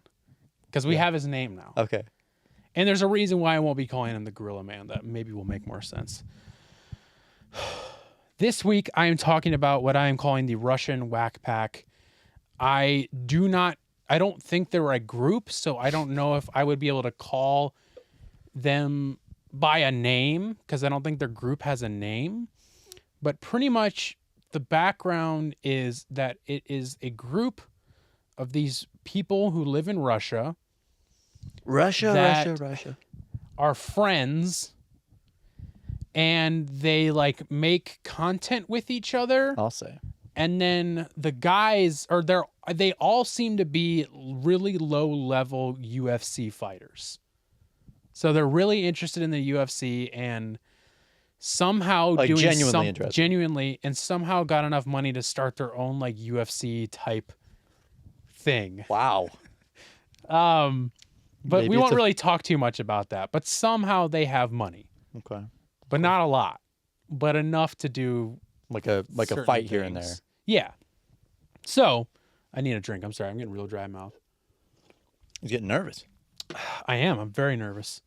Because we have his name now. Okay. And there's a reason why I won't be calling him the Gorilla Man that maybe will make more sense. This week, I am talking about what I am calling the Russian Whack Pack. I don't think they were a group, so I don't know if I would be able to call them by a name, because I don't think their group has a name. But pretty much the background is that it is a group of these people who live in Russia. Russia. Are friends, and they like make content with each other. I'll say. And then the guys they all seem to be really low level UFC fighters. So they're really interested in the UFC and somehow like doing genuinely and somehow got enough money to start their own like UFC type thing. Wow. But Maybe we won't really talk too much about that. But somehow they have money. Okay. But not a lot. But enough to do like a certain fight here and things. there. Yeah. So I need a drink. I'm sorry. I'm getting real dry mouth. He's getting nervous. I am. I'm very nervous.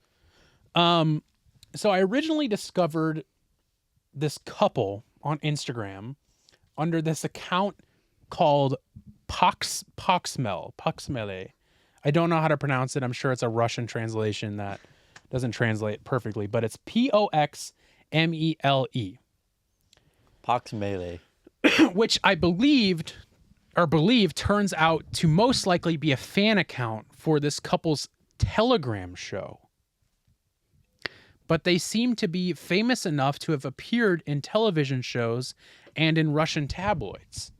So I originally discovered this couple on Instagram under this account called Poxmele. I don't know how to pronounce it. I'm sure it's a Russian translation that doesn't translate perfectly, but it's Poxmele. Poxmele. Which I believe turns out to most likely be a fan account for this couple's Telegram show. But they seem to be famous enough to have appeared in television shows and in Russian tabloids.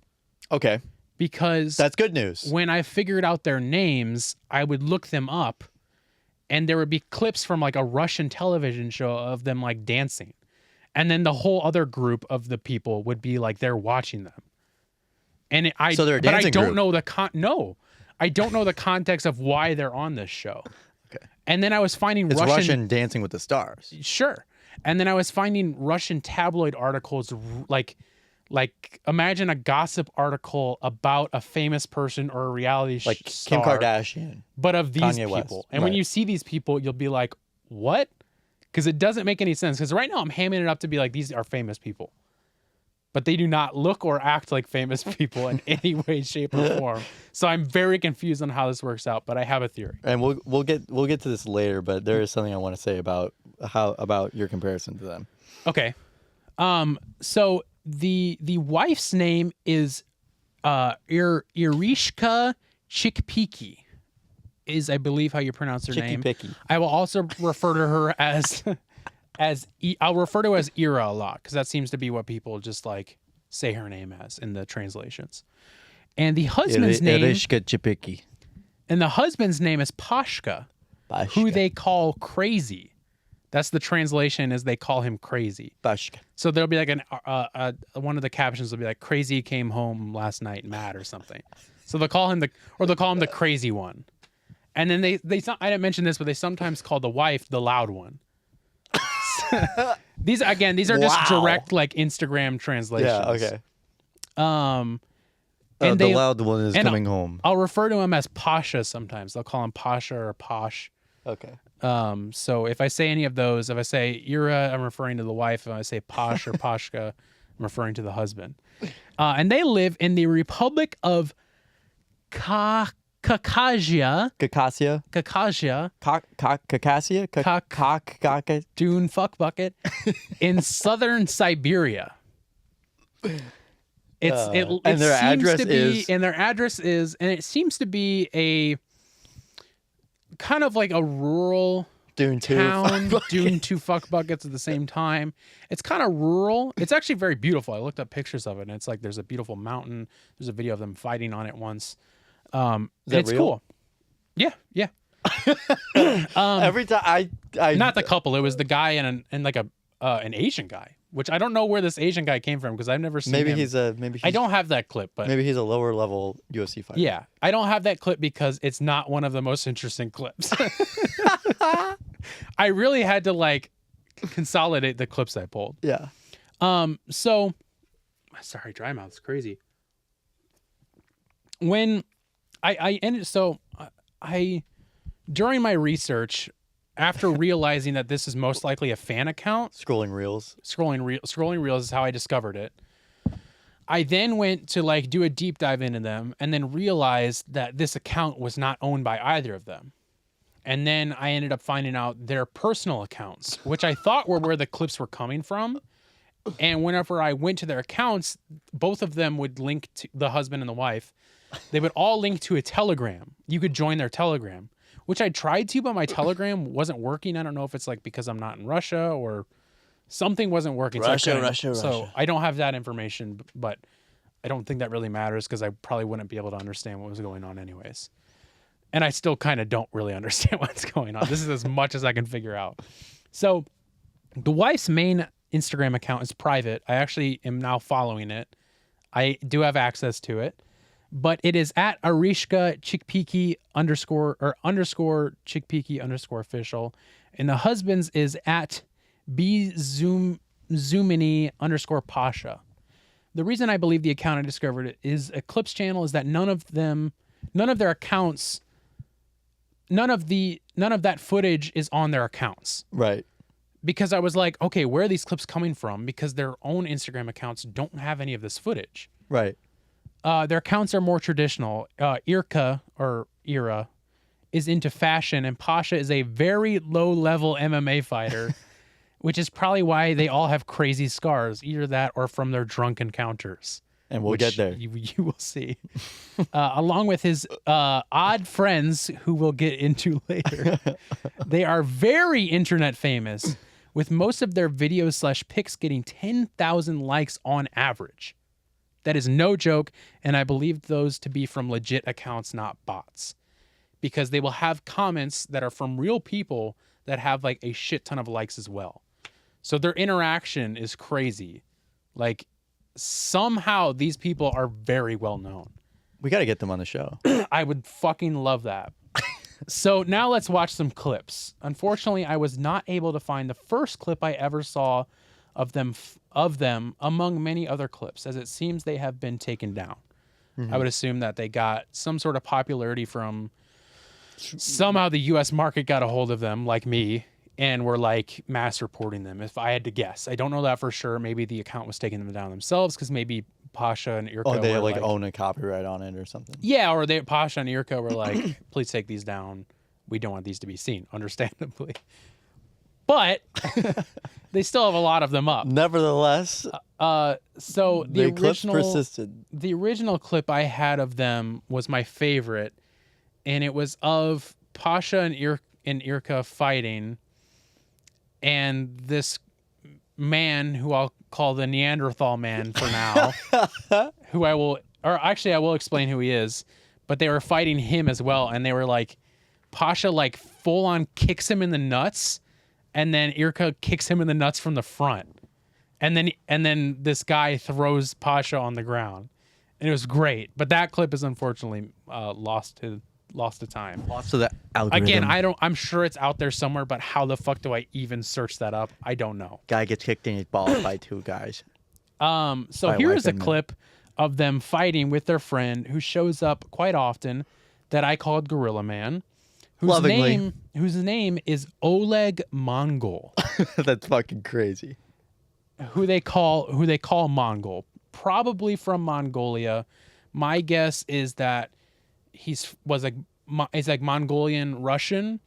Okay. Because that's good news. When I figured out their names, I would look them up, and there would be clips from like a Russian television show of them like dancing. And then the whole other group of the people would be like they're watching them. And so they're a dancing but I don't group. know I don't know the context of why they're on this show. Okay. And then I was finding it's Russian Dancing with the Stars. Sure. And then I was finding Russian tabloid articles like imagine a gossip article about a famous person or a reality like star, Kim Kardashian, but of these Kanye people. West. And when you see these people, you'll be like, what? Because it doesn't make any sense. Because right now I'm hamming it up to be like, these are famous people. but they do not look or act like famous people in any way, shape, or form. So I'm very confused on how this works out, but I have a theory. And we'll get to this later, but there is something I want to say about your comparison to them. Okay. So the wife's name is Irishka Chickpeaky, is I believe how you pronounce her name. Picky. I will also refer to her as I'll refer to her as Ira a lot because that seems to be what people just like say her name as in the translations. And the husband's name Irishka Chipiki. And the husband's name is Pashka, who they call crazy. That's the translation, is they call him crazy. Pashka. So there'll be like one of the captions will be like, "Crazy came home last night mad" or something. So they'll call him the crazy one. And then they I didn't mention this, but they sometimes call the wife the loud one. These are just direct like Instagram translations. Yeah, okay. And the loud one is coming home. I'll refer to him as Pasha sometimes. They'll call him Pasha or Posh. Okay. So if I say any of those, if I say Ira, I'm referring to the wife. If I say Posh or Pashka, I'm referring to the husband. And they live in the Republic of Caucasia. Caucasia. Dune fuck bucket in southern Siberia. And their address is, and it seems to be a kind of like a rural Dune 2 town. Dune 2 fuck buckets at the same time. It's kind of rural. It's actually very beautiful. I looked up pictures of it, and it's like there's a beautiful mountain. There's a video of them fighting on it once. It's real? cool. Yeah. Every time I not the couple. It was the guy and like an Asian guy, which I don't know where this Asian guy came from because I've never seen him. I don't have that clip, but maybe he's a lower level UFC fighter. Yeah, I don't have that clip because it's not one of the most interesting clips. I really had to like consolidate the clips I pulled. Yeah. So, sorry, dry mouth is crazy. When I ended, so I during my research, after realizing that this is most likely a fan account, scrolling reels is how I discovered it. I then went to like do a deep dive into them and then realized that this account was not owned by either of them. And then I ended up finding out their personal accounts, which I thought were where the clips were coming from. And whenever I went to their accounts, both of them would link to the husband and the wife. They would all link to a Telegram. You could join their Telegram, which I tried to, but my Telegram wasn't working. I don't know if it's like because I'm not in Russia or something wasn't working. Russia. So I don't have that information, but I don't think that really matters because I probably wouldn't be able to understand what was going on anyways. And I still kind of don't really understand what's going on. This is as much as I can figure out. So the wife's main Instagram account is private. I actually am now following it. I do have access to it. But it is at Arishka Chickpeaky __ Chickpeaky _ official. And the husband's is at Zoomini _ Pasha. The reason I believe the account I discovered it is a clips channel is that none of their accounts, none of that footage is on their accounts. Right. Because I was like, okay, where are these clips coming from? Because their own Instagram accounts don't have any of this footage. Right. Their accounts are more traditional. Ira is into fashion, and Pasha is a very low-level MMA fighter, which is probably why they all have crazy scars, either that or from their drunk encounters. And we'll get there. You will see. Along with his odd friends, who we'll get into later. They are very internet famous, with most of their videos / pics getting 10,000 likes on average. That is no joke, and I believe those to be from legit accounts, not bots. Because they will have comments that are from real people that have like a shit ton of likes as well. So their interaction is crazy. Like, somehow these people are very well known. We got to get them on the show. I would fucking love that. So now let's watch some clips. Unfortunately, I was not able to find the first clip I ever saw of them among many other clips, as it seems they have been taken down. Mm-hmm. I would assume that they got some sort of popularity from somehow the U.S. market got a hold of them, like me, and were like mass reporting them. If I had to guess, I don't know that for sure. Maybe the account was taking them down themselves because maybe Pasha and Irka. Oh, they were like own a copyright on it or something. Yeah, or Pasha and Irka were like, please take these down. We don't want these to be seen, understandably. But they still have a lot of them up. Nevertheless, so the clips persisted. The original clip I had of them was my favorite, and it was of Pasha and Irka fighting, and this man who I'll call the Neanderthal man for now, who I will explain who he is, but they were fighting him as well, and they were like, Pasha like full on kicks him in the nuts, and then Irka kicks him in the nuts from the front, and then this guy throws Pasha on the ground, and it was great. But that clip is unfortunately lost to time. Lost to the algorithm. Again, I'm sure it's out there somewhere, but how the fuck do I even search that up? I don't know. Guy gets kicked in his balls by two guys. So here's a clip of them fighting with their friend who shows up quite often that I called Gorilla Man, whose name is Oleg Mongol. That's fucking crazy. Who they call Mongol, probably from Mongolia. My guess is that he's like Mongolian Russian,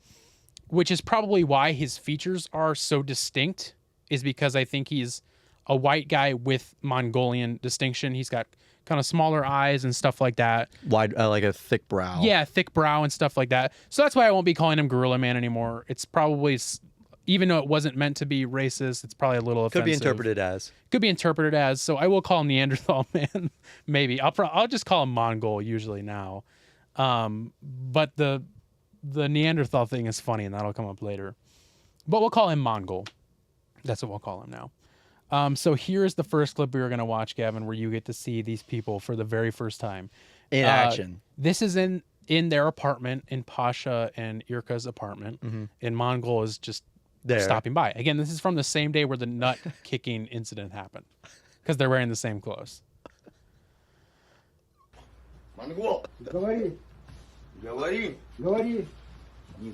which is probably why his features are so distinct, is because I think he's a white guy with Mongolian distinction. He's got kind of smaller eyes and stuff like that. Wide, like a thick brow. Yeah, thick brow and stuff like that. So that's why I won't be calling him Gorilla Man anymore. It's probably, even though it wasn't meant to be racist, it's probably a little offensive. Could be interpreted as. So I will call him Neanderthal Man. Maybe I'll just call him Mongol usually now. But the Neanderthal thing is funny, and that'll come up later. But we'll call him Mongol. That's what we'll call him now. So here's the first clip we were going to watch, Gavin, where you get to see these people for the very first time. In action. This is in their apartment, in Pasha and Irka's apartment. Mm-hmm. And Mongol is just there stopping by. Again, this is from the same day where the nut kicking incident happened, because they're wearing the same clothes. Монгол, говори. Не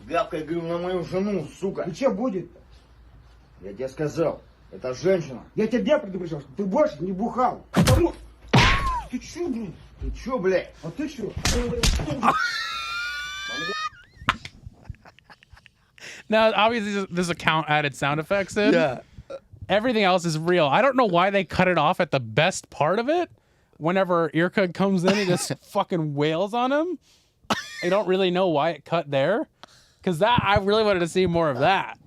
гавкай, говорю, на мою жену, сука. И что будет-то? Я тебе сказал, это женщина. Я тебя предупреждал, что ты больше не бухал. Потому... Ты чё, блин? Ты чё, блядь? А ты чё? Now, obviously, this account added sound effects in. Yeah. Everything else is real. I don't know why they cut it off at the best part of it. Whenever Irka comes in and just fucking wails on him. I don't really know why it cut there. Because I really wanted to see more of that.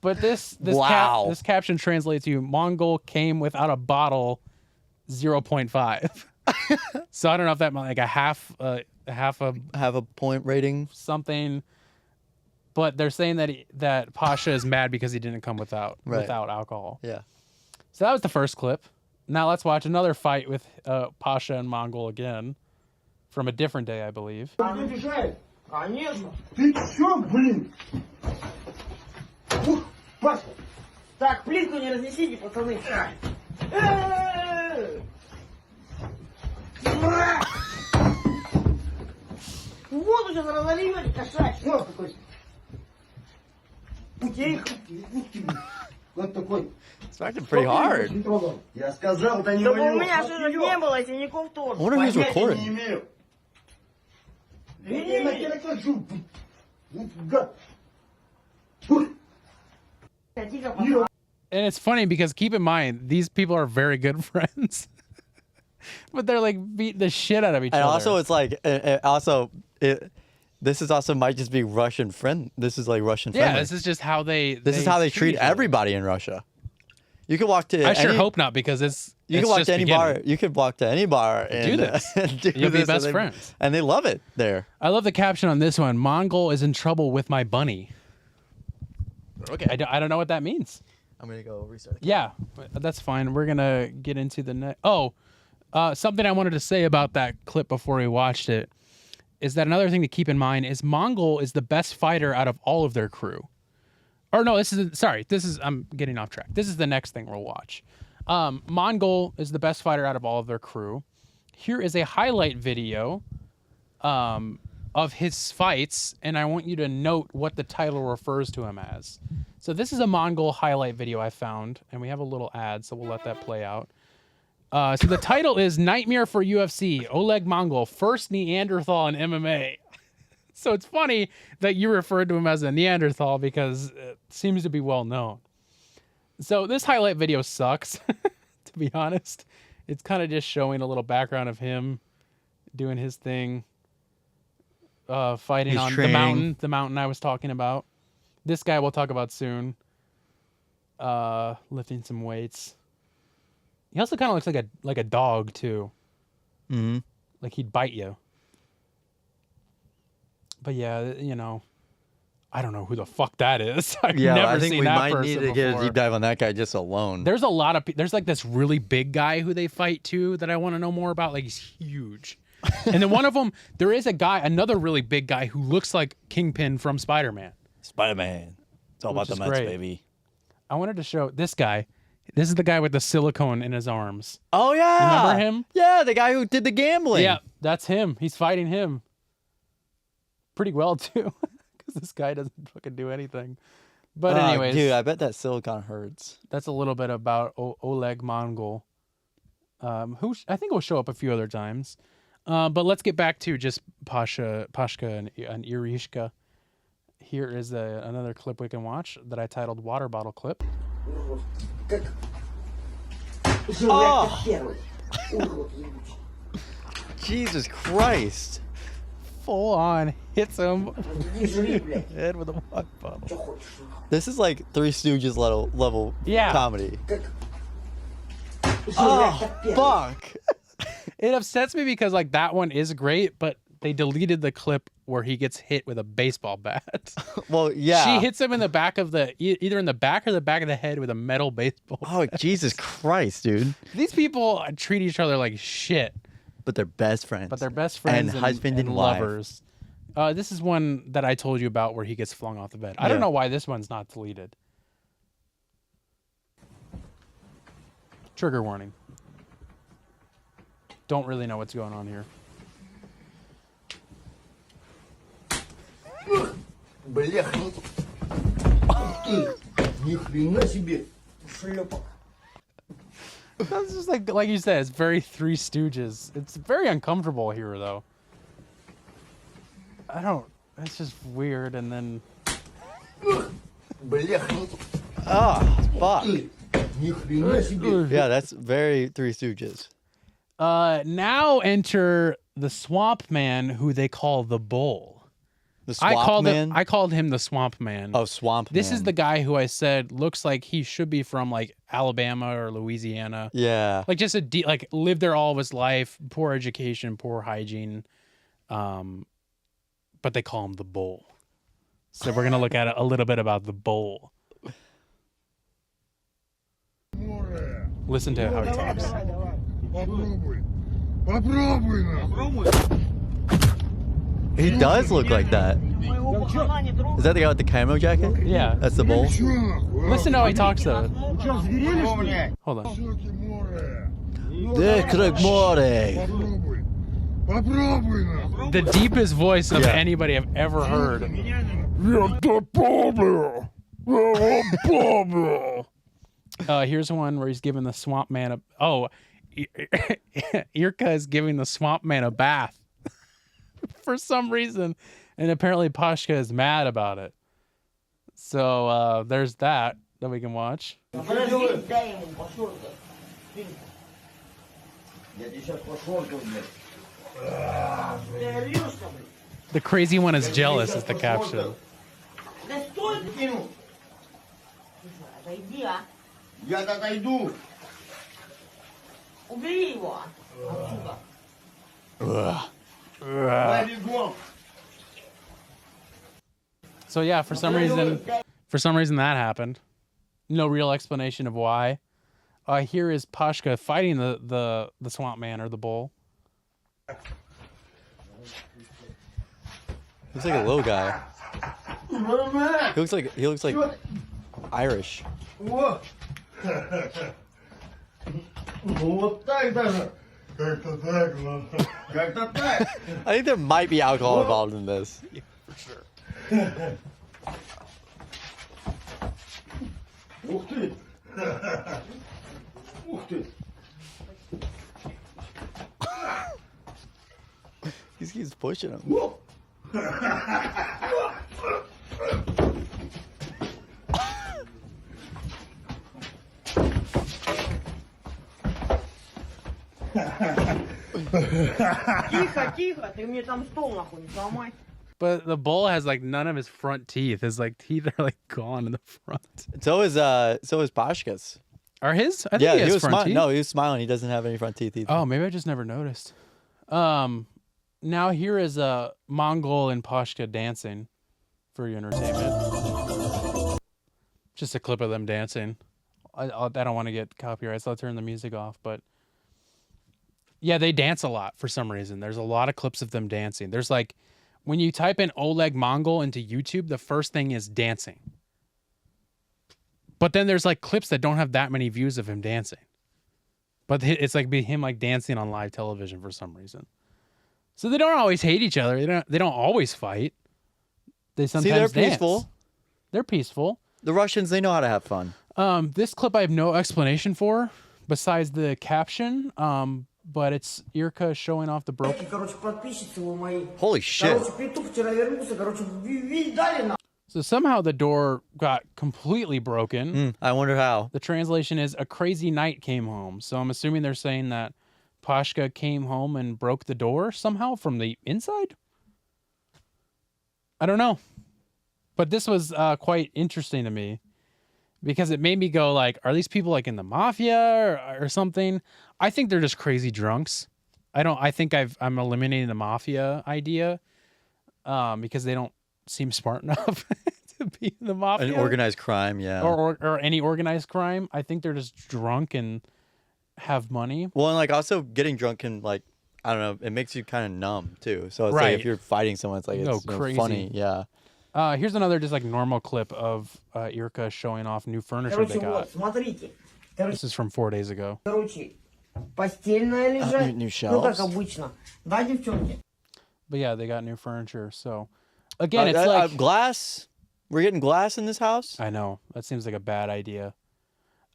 But this caption translates to Mongol came without a bottle 0.5. So I don't know if that meant like a half a point rating. Something. But they're saying that Pasha is mad because he didn't come without alcohol. Yeah. So that was the first clip. Now let's watch another fight with Pasha and Mongol again. From a different day, I believe. Конечно. Ты чё, блин? Ух, Паша. Так, плитку не разнесите, пацаны. Воду сейчас разольете, кошачий. Вот такой. Тихо. Вот такой. It's acting pretty hard. Я сказал, это не Чтобы мое. у меня шишек не было, и синяков I тоже. wonder who's Понятия не recording. имею. Я на тебя накажу. Гад. Тихо, пацаны. And it's funny because keep in mind, these people are very good friends. But they're like beating the shit out of each And other. also, it's like, this is also might just be Russian friend. This is like Russian friendly. yeah, this is just how they. This is how they treat each other. everybody in Russia. You can walk to. I sure hope not, because it's. You it's can walk just to any beginning. bar. You can walk to any bar and Do this. and do You'll be this, best and friends. and they love it there. I love the caption on this one. Mongol is in trouble with my bunny. Okay, I don't know what that means. I'm gonna go restart. Yeah, that's fine. We're gonna get into the next. Something I wanted to say about that clip before we watched it is that another thing to keep in mind is Mongol is the best fighter out of all of their crew. Or no, I'm getting off track. This is the next thing we'll watch. Mongol is the best fighter out of all of their crew. Here is a highlight video of his fights, and I want you to note what the title refers to him as. So this is a Mongol highlight video I found, and we have a little ad, so we'll let that play out. So the title is Nightmare for UFC, Oleg Mongol, first Neanderthal in MMA. So it's funny that you referred to him as a Neanderthal because it seems to be well known. So this highlight video sucks, to be honest. It's kind of just showing a little background of him doing his thing. Fighting on the mountain I was talking about. This guy we'll talk about soon. Lifting some weights. He also kind of looks like a dog too. Mm-hmm. Like he'd bite you. But yeah, you know, I don't know who the fuck that is. I've never seen that person before. I think we might need to get a deep dive on that guy just alone. There's a lot of there's like this really big guy who they fight too that I want to know more about. Like he's huge. And then one of them, there is another really big guy who looks like Kingpin from Spider-Man. Spider-Man. It's all about the Mets, baby. I wanted to show this guy. This is the guy with the silicone in his arms. Oh, yeah. You remember him? Yeah, the guy who did the gambling. Yeah, that's him. He's fighting him. Pretty well, too. Because this guy doesn't fucking do anything. But anyways. Dude, I bet that silicone hurts. That's a little bit about Oleg Mongol. Who I think will show up a few other times. But let's get back to just Pashka and Irishka. Here is another clip we can watch that I titled Water Bottle Clip. Oh! Jesus Christ. Full on hits him head with a water bottle. This is like Three Stooges level comedy. Oh, fuck. It upsets me because like that one is great, but they deleted the clip where he gets hit with a baseball bat. Well, yeah. She hits him in the back of either in the back or the back of the head with a metal baseball bat. Jesus Christ, dude. These people treat each other like shit. But they're best friends. And husband and lovers. This is one that I told you about where he gets flung off the bed. I don't know why this one's not deleted. Trigger warning. Don't really know what's going on here. Бля, ни хрена себе шлепок. That's just like you said, it's very Three Stooges. It's very uncomfortable here though. It's just weird and then Бля, fuck. Ни хрена себе. Yeah, that's very Three Stooges. Now enter the Swamp Man, who they call the Bull. The Swamp Man? I called him the Swamp Man. Oh, Swamp Man. This is the guy who I said looks like he should be from like Alabama or Louisiana. Yeah. Like just lived there all of his life, poor education, poor hygiene. But they call him the Bull. So we're going to look at a little bit about the Bull. Listen to how he talks. He does look like that. Is that the guy with the camo jacket? Yeah. That's the Bull? Listen to how he talks though. Hold on. The deepest voice of anybody I've ever heard. Here's one where he's giving the Swamp Man Irka is giving the Swamp Man a bath for some reason, and apparently Pashka is mad about it. So there's that we can watch. The crazy one is jealous is the caption. Я отойду. Убери его отсюда. So yeah, for some reason that happened. No real explanation of why. Here is Pashka fighting the Swamp Man or the Bull. Looks like a little guy. He looks like Irish. Вот так даже. I think there might be alcohol involved in this. Yeah, for sure. Ух ты! Ух ты! He keeps pushing him. Тихо, тихо, ты мне там стол нахуй не сломай. But the bull has like none of his front teeth. His like teeth are like gone in the front. So is Pashka's. Are his? I think he has front teeth. No, he was smiling. He doesn't have any front teeth either. Oh, maybe I just never noticed. Now here is a Mongol and Pashka dancing for your entertainment. Just a clip of them dancing. I don't want to get copyright, so I'll turn the music off. But yeah, they dance a lot for some reason. There's a lot of clips of them dancing. There's like, when you type in Oleg Mongol into YouTube, the first thing is dancing. But then there's like clips that don't have that many views of him dancing. But it's like him like dancing on live television for some reason. So they don't always hate each other. They don't always fight. They sometimes they're dance. peaceful. They're peaceful. The Russians, they know how to have fun. This clip I have no explanation for besides the caption. But it's Irka showing off the broken. Holy shit. So somehow the door got completely broken. I wonder how. The translation is a crazy night came home. So I'm assuming they're saying that Pashka came home and broke the door somehow from the inside? I don't know. But this was quite interesting to me because it made me go like, are these people like in the mafia or something? I think they're just crazy drunks. I think I'm eliminating the mafia idea because they don't seem smart enough to be in the mafia. An organized crime, yeah. Or any organized crime. I think they're just drunk and have money. Well, and like also getting drunk can like, I don't know, it makes you kind of numb too. So it's like if you're fighting someone, it's like it's crazy. Funny, yeah. Here's another just like normal clip of Irka showing off new furniture they got. This is from 4 days ago. Постельное лежать, new ну shelves. как обычно. Да, девчонки? But yeah, they got new furniture. So again, it's like glass. We're getting glass in this house. I know that seems like a bad idea.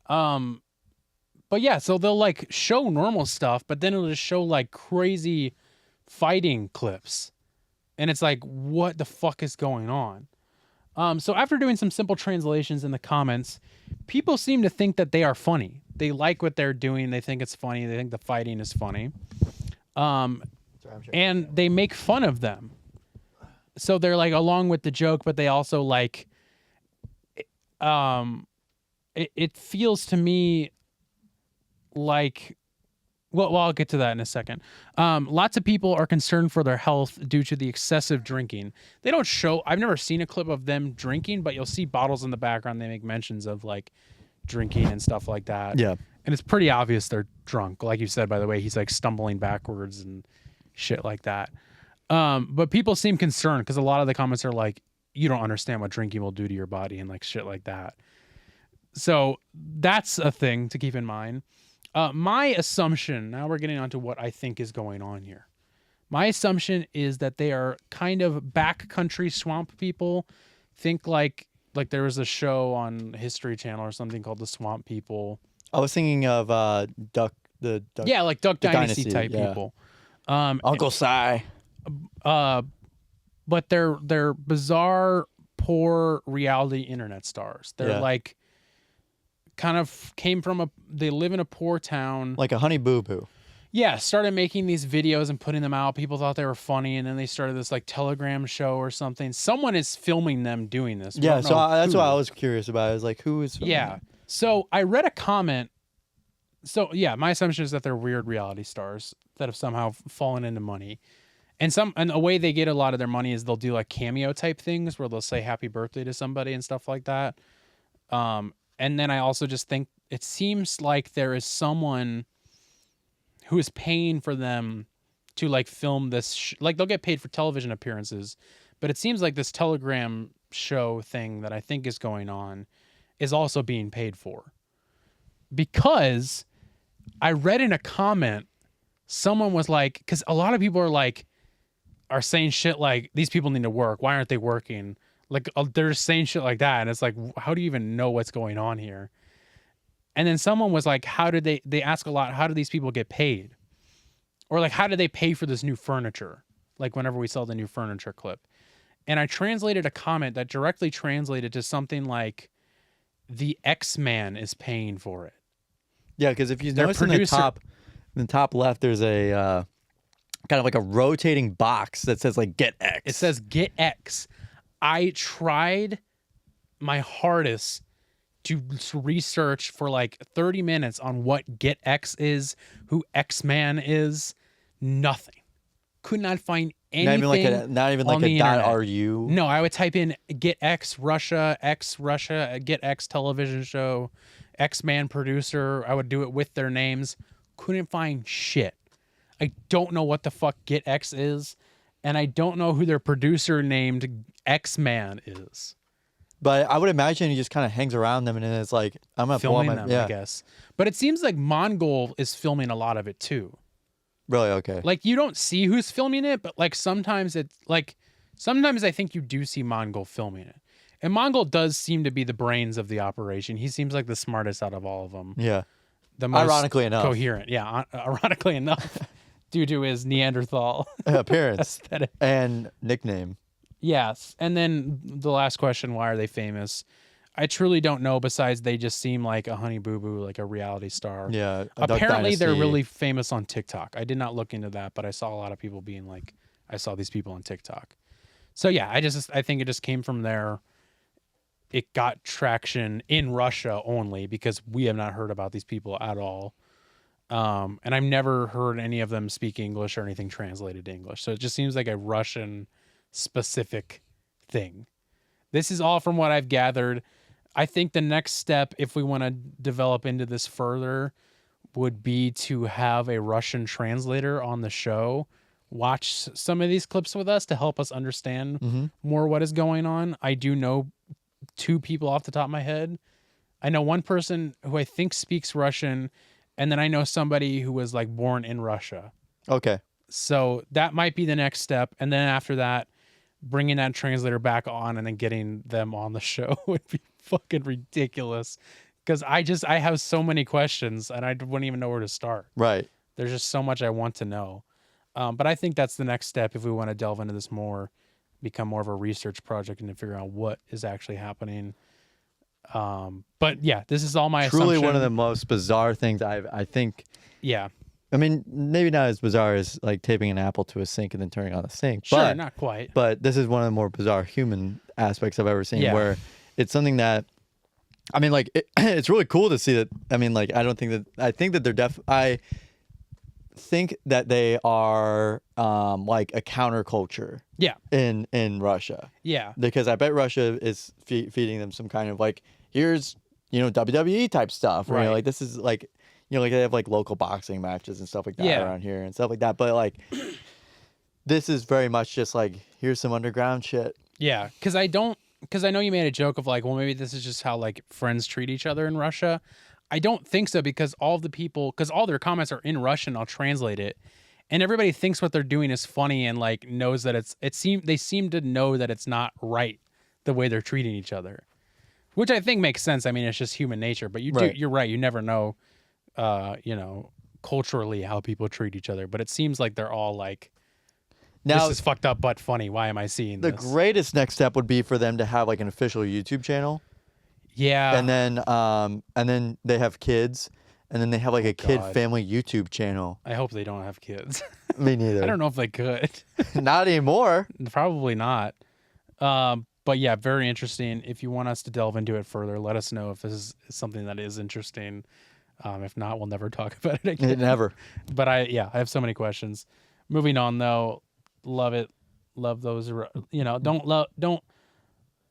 But yeah, so they'll like show normal stuff, but then it'll just show like crazy fighting clips. And it's like, what the fuck is going on? So after doing some simple translations in the comments, people seem to think that they are funny. They like what they're doing. They think it's funny. They think the fighting is funny. And they make fun of them. So they're like along with the joke, but they also like, it feels to me like, well, I'll get to that in a second. Lots of people are concerned for their health due to the excessive drinking. They don't show, I've never seen a clip of them drinking, but you'll see bottles in the background. They make mentions of like drinking and stuff like that. Yeah. And it's pretty obvious they're drunk. Like you said, by the way, he's like stumbling backwards and shit like that. But people seem concerned because a lot of the comments are like, you don't understand what drinking will do to your body and like shit like that. So that's a thing to keep in mind. My assumption, now we're getting on to what I think is going on here. My assumption is that they are kind of backcountry swamp people. Think like there was a show on History Channel or something called The Swamp People. I was thinking of Duck. Yeah, like Duck Dynasty type people. Uncle Si. But they're bizarre, poor reality internet stars. They're like kind of they live in a poor town. Like a Honey Boo Boo. Yeah, started making these videos and putting them out. People thought they were funny, and then they started this like Telegram show or something. Someone is filming them doing this. Yeah, so that's what I was curious about. I was like, who is filming them? So I read a comment. So yeah, my assumption is that they're weird reality stars that have somehow fallen into money. And a way they get a lot of their money is they'll do like cameo type things where they'll say happy birthday to somebody and stuff like that. And then I also just think it seems like there is someone who is paying for them to like film this. Like they'll get paid for television appearances, but it seems like this Telegram show thing that I think is going on is also being paid for. Because I read in a comment someone was like, because a lot of people are saying shit like, these people need to work. Why aren't they working? Like, they're just saying shit like that. And it's like, how do you even know what's going on here? And then someone was like, how did they ask a lot, how do these people get paid? Or like, how do they pay for this new furniture? Like whenever we saw the new furniture clip. And I translated a comment that directly translated to something like, the X-Man is paying for it. Yeah, because if you notice in the top left, there's a kind of like a rotating box that says like Get X. It says Get X. I tried my hardest to research for like 30 minutes on what Get X is, who X-Man is. Nothing. Could not find anything. Not even like a .ru. No, I would type in Get X Russia, Get X television show, X-Man producer. I would do it with their names. Couldn't find shit. I don't know what the fuck Get X is, and I don't know who their producer named X-Man is. But I would imagine he just kind of hangs around them and then it's like, I'm going to filming them, I guess. But it seems like Mongol is filming a lot of it too. Really? Okay. Like, you don't see who's filming it, but like sometimes I think you do see Mongol filming it. And Mongol does seem to be the brains of the operation. He seems like the smartest out of all of them. Yeah. The most ironically enough. Coherent. Yeah, ironically enough. Due to his Neanderthal appearance aesthetic. And nickname. Yes. And then the last question, why are they famous? I truly don't know, besides they just seem like a Honey Boo Boo, like a reality star. Yeah. Apparently they're really famous on TikTok. I did not look into that, but I saw a lot of people being like, I saw these people on TikTok. So yeah, I think it just came from there. It got traction in Russia only because we have not heard about these people at all. And I've never heard any of them speak English or anything translated to English. So it just seems like a Russian specific thing. This is all from what I've gathered. I think the next step, if we want to develop into this further, would be to have a Russian translator on the show watch some of these clips with us to help us understand more what is going on. I do know 2 people off the top of my head. I know one person who I think speaks Russian, and then I know somebody who was like born in Russia. Okay. So that might be the next step. And then after that, bringing that translator back on and then getting them on the show would be fucking ridiculous. Because I have so many questions and I wouldn't even know where to start. Right. There's just so much I want to know. But I think that's the next step if we want to delve into this more, become more of a research project and to figure out what is actually happening. But yeah, this is all my truly assumption. One of the most bizarre things I think. Yeah. I mean, maybe not as bizarre as like taping an apple to a sink and then turning on the sink. Sure, but, not quite. But this is one of the more bizarre human aspects I've ever seen where it's something that, I mean, like, it's really cool to see that. I mean, like, I think that they're I think that they are like a counterculture. Yeah. In Russia. Yeah. Because I bet Russia is feeding them some kind of like, here's, WWE type stuff. Right. Like, this is like, like they have like local boxing matches and stuff like that around here and stuff like that. But like, this is very much just like, here's some underground shit. Yeah. Because I know you made a joke of like, well, maybe this is just how like friends treat each other in Russia. I don't think so because all their comments are in Russian. I'll translate it. And everybody thinks what they're doing is funny and like knows that they seem to know that it's not right the way they're treating each other, which I think makes sense. I mean, it's just human nature, but you're right. You never know, culturally how people treat each other, but it seems like they're all like, this is fucked up, but funny. Why am I seeing this? The greatest next step would be for them to have like an official YouTube channel. Yeah. And then they have kids. And then they have like a kid family YouTube channel. I hope they don't have kids. Me neither. I don't know if they could. Not anymore. Probably not. But yeah, very interesting. If you want us to delve into it further, let us know if this is something that is interesting. If not, we'll never talk about it again. Never. But I have so many questions. Moving on though, love it. Love those.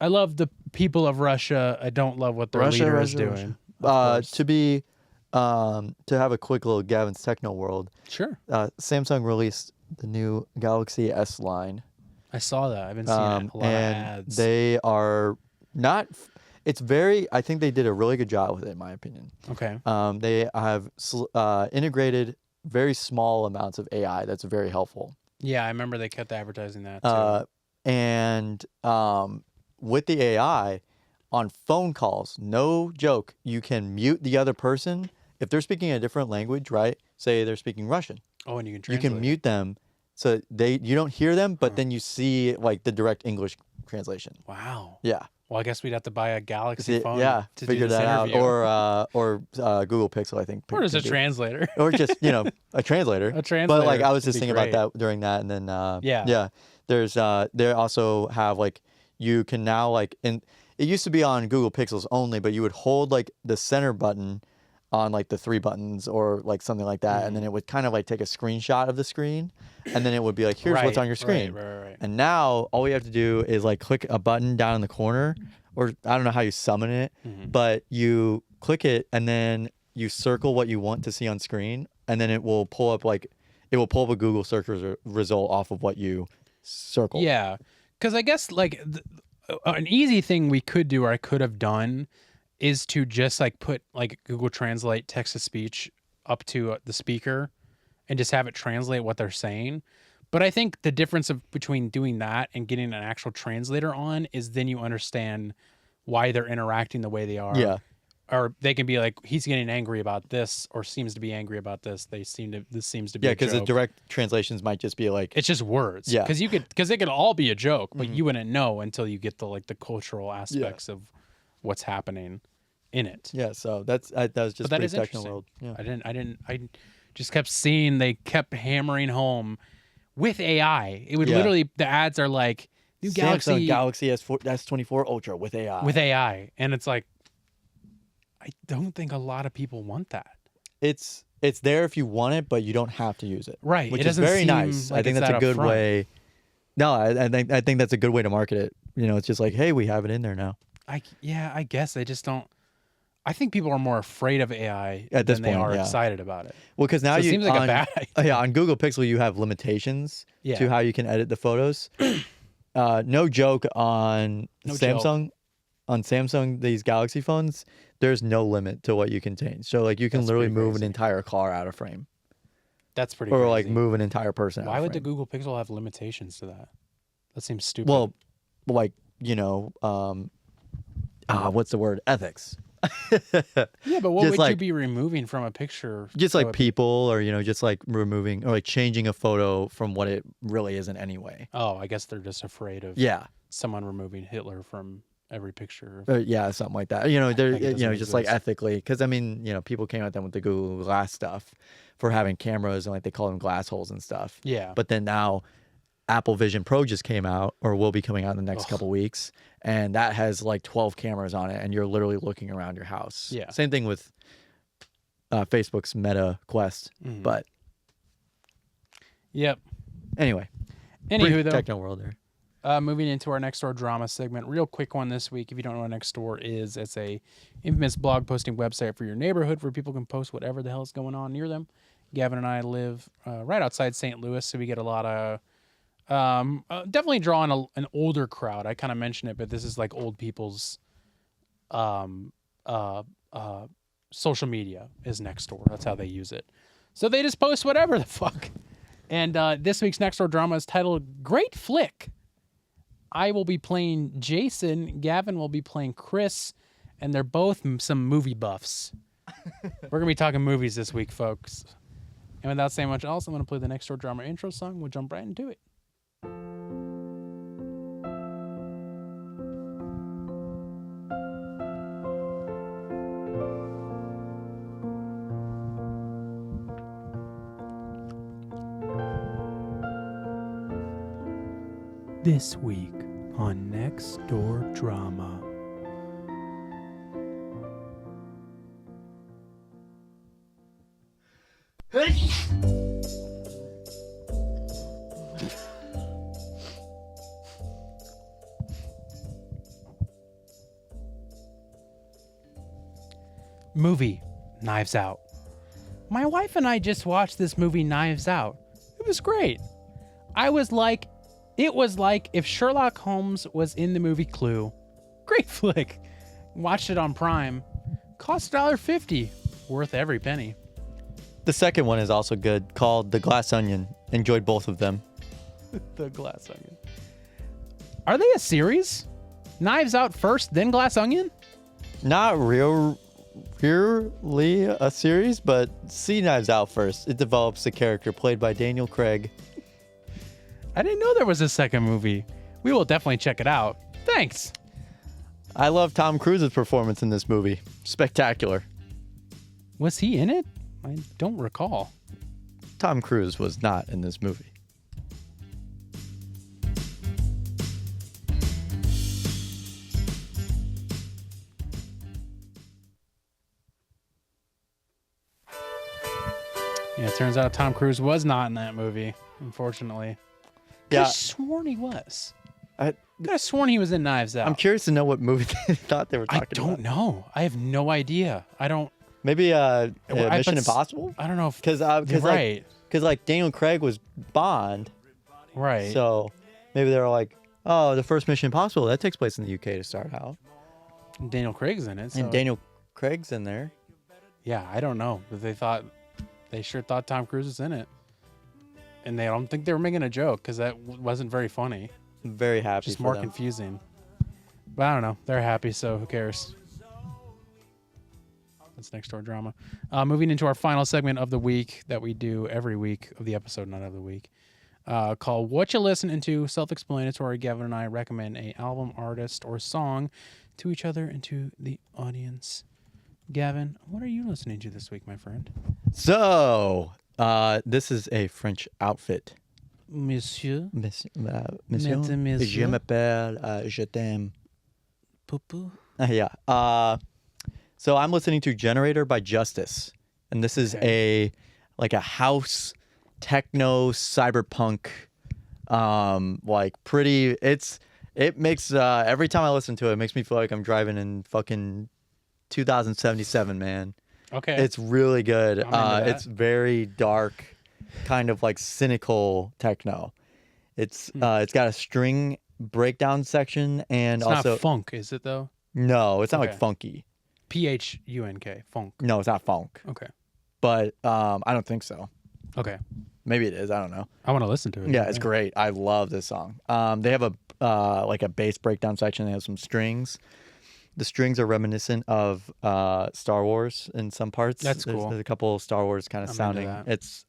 I love the people of Russia. I don't love what their leader is doing. To have a quick little Gavin's Techno World. Sure. Samsung released the new Galaxy S line. I saw that. I've been seeing a lot of ads. They are not. It's very. I think they did a really good job with it, in my opinion. Okay. They have integrated very small amounts of AI that's very helpful. Yeah, I remember they kept advertising that too. And with the AI on phone calls, no joke, you can mute the other person if they're speaking a different language, right? Say they're speaking Russian. Oh, and you can You translate. can mute them so you don't hear them, but then you see like the direct English translation. Wow. Yeah. Well, I guess we'd have to buy a Galaxy phone Yeah, to figure do this that out, interview. or Google Pixel, I think. Or just a translator. Or just a translator. A translator. But like I was would just be thinking great. about that during that, and then Yeah. there's they also have like you can now like it used to be on Google Pixels only, but you would hold like the center button on like the 3 buttons or like something like that, and then it would kind of like take a screenshot of the screen, and then it would be like, here's what's on your screen. Right. And now all you have to do is like click a button down in the corner, or I don't know how you summon it, but you click it and then you circle what you want to see on screen, and then it will pull up a Google search result off of what you circle. Yeah, because I guess like an easy thing we could do, or I could have done, is to just like put like Google Translate text to speech up to the speaker and just have it translate what they're saying. But I think the difference between doing that and getting an actual translator on is then you understand why they're interacting the way they are. Yeah. Or they can be like, he's getting angry about this, or seems to be angry about this. This seems to be because the direct translations might just be like it's just words. Yeah. Because it could all be a joke, but you wouldn't know until you get the cultural aspects of what's happening in it. Yeah, so that was just But that pretty is technical interesting. world. Yeah. I just kept seeing they kept hammering home with AI. It would literally, the ads are like new Samsung Galaxy S24 Ultra with AI. with AI, and it's like, I don't think a lot of people want that. It's there if you want it, but you don't have to use it. Right. Which It is doesn't very seem nice. like I think it's that's a that good upfront. way. No, I think that's a good way to market it. It's just like, hey, we have it in there now. I guess they just don't. I think people are more afraid of AI At this than they point, are yeah. excited about it. Well, because now So it seems like a bad idea. Yeah, on Google Pixel you have limitations Yeah. to how you can edit the photos. No joke on Samsung. On Samsung, these Galaxy phones, there's no limit to what you can change. So like you can That's literally pretty move an crazy. entire car out of frame, That's pretty. or crazy. like move an entire person. Why out of would the frame. Google Pixel have limitations to that? That seems stupid. Well, like what's the word? Ethics. yeah, but what just would like- you be removing from a picture? Just so like it- people, or just like removing or like changing a photo from what it really isn't anyway. Oh, I guess they're just afraid of Yeah. someone removing Hitler from every picture. Yeah, something like that. They're think it doesn't just like exist. ethically, because I mean, people came at them with the Google Glass stuff for having cameras and like they call them glass holes and stuff. Yeah. But then now Apple Vision Pro just came out, or will be coming out in the next couple weeks, and that has like 12 cameras on it, and you're literally looking around your house. Yeah. Same thing with Facebook's Meta Quest, but Yep. anyway. Anywho, brief though, techno world there. moving into our Nextdoor Drama segment, real quick one this week. If you don't know what Nextdoor is, it's a infamous blog posting website for your neighborhood where people can post whatever the hell is going on near them. Gavin and I live right outside St. Louis, so we get a lot of definitely drawing an older crowd. I kind of mentioned it, but this is like old people's social media is Nextdoor. That's how they use it. So they just post whatever the fuck. And this week's Nextdoor Drama is titled Great Flick. I will be playing Jason. Gavin will be playing Chris. And they're both some movie buffs. We're going to be talking movies this week, folks. And without saying much else, I'm going to play the Nextdoor Drama intro song. We'll jump right into it. This week on Nextdoor Drama. Movie, Knives Out. My wife and I just watched this movie, Knives Out. It was great. It was like if Sherlock Holmes was in the movie Clue. Great flick. Watched it on Prime. Cost $1.50. Worth every penny. The second one is also good, called The Glass Onion. Enjoyed both of them. The Glass Onion. Are they a series? Knives Out first, then Glass Onion? Not really a series, but see Knives Out first. It develops a character played by Daniel Craig. I didn't know there was a second movie. We will definitely check it out. Thanks. I love Tom Cruise's performance in this movie. Spectacular. Was he in it? I don't recall. Tom Cruise was not in this movie. Yeah, it turns out Tom Cruise was not in that movie, unfortunately. I Yeah. sworn he was. I could have sworn he was in Knives Out. I'm curious to know what movie they thought they were talking about. I don't know. I have no idea. I don't. Maybe Mission but Impossible? I don't know if Because right. like Daniel Craig was Bond. Right. So maybe they were like, oh, the first Mission Impossible, that takes place in the UK to start out. Daniel Craig's in it. So. And Daniel Craig's in there. Yeah, I don't know, but they sure thought Tom Cruise was in it, and they don't think they were making a joke because that wasn't very funny. Very happy. Just for more them. confusing. But I don't know. They're happy, so who cares? That's Nextdoor Drama. Moving into our final segment of the week that we do every week of the episode, not of the week, called Whatcha Listening To. Self-explanatory. Gavin and I recommend a album, artist, or song to each other and to the audience. Gavin, what are you listening to this week, my friend? So, this is a French outfit. Monsieur. Monsieur. Mesdames, Je m'appelle, je t'aime. Poupou. Yeah. So I'm listening to Generator by Justice. And this is a house techno cyberpunk pretty it makes every time I listen to it, it makes me feel like I'm driving in fucking 2077, man. Okay. It's really good. I'm into that. It's very dark, kind of like cynical techno. It's got a string breakdown section and It's also not funk, is it though? No, it's not Okay. like funky. PHUNK, funk. No, it's not funk. Okay. But I don't think so. Okay. Maybe it is. I don't know. I want to listen to it. Yeah, it's great. I love this song. They have a bass breakdown section. They have some strings. The strings are reminiscent of Star Wars in some parts. That's cool. There's a couple of Star Wars kind of I'm sounding. into that. It's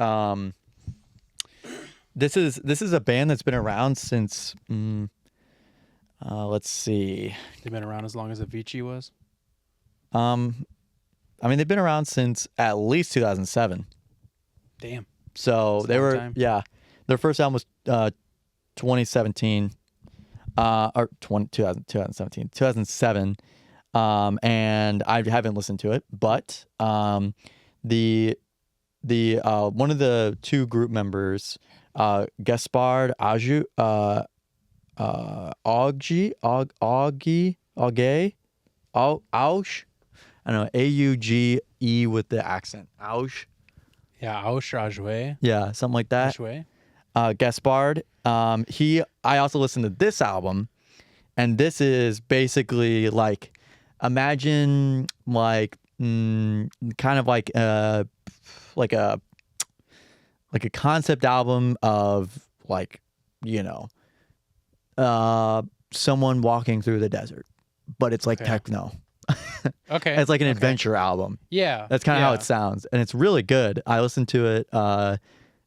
this is a band that's been around since let's see. They've been around as long as Avicii was. I mean, they've been around since at least 2007. Damn. So That's a they long were, time. yeah. Their first album was 2017, or 2007. And I haven't listened to it, but the one of the two group members, Gaspard Auge, I don't know, A-U-G-E with the accent. Auge. Yeah, Auge. Yeah, something like that. Gaspard. I also listened to this album, and this is basically like, imagine like kind of like a concept album of like, you know, someone walking through the desert, but it's like techno. Okay. It's like an adventure album. Yeah. That's kind of how it sounds. And it's really good. I listened to it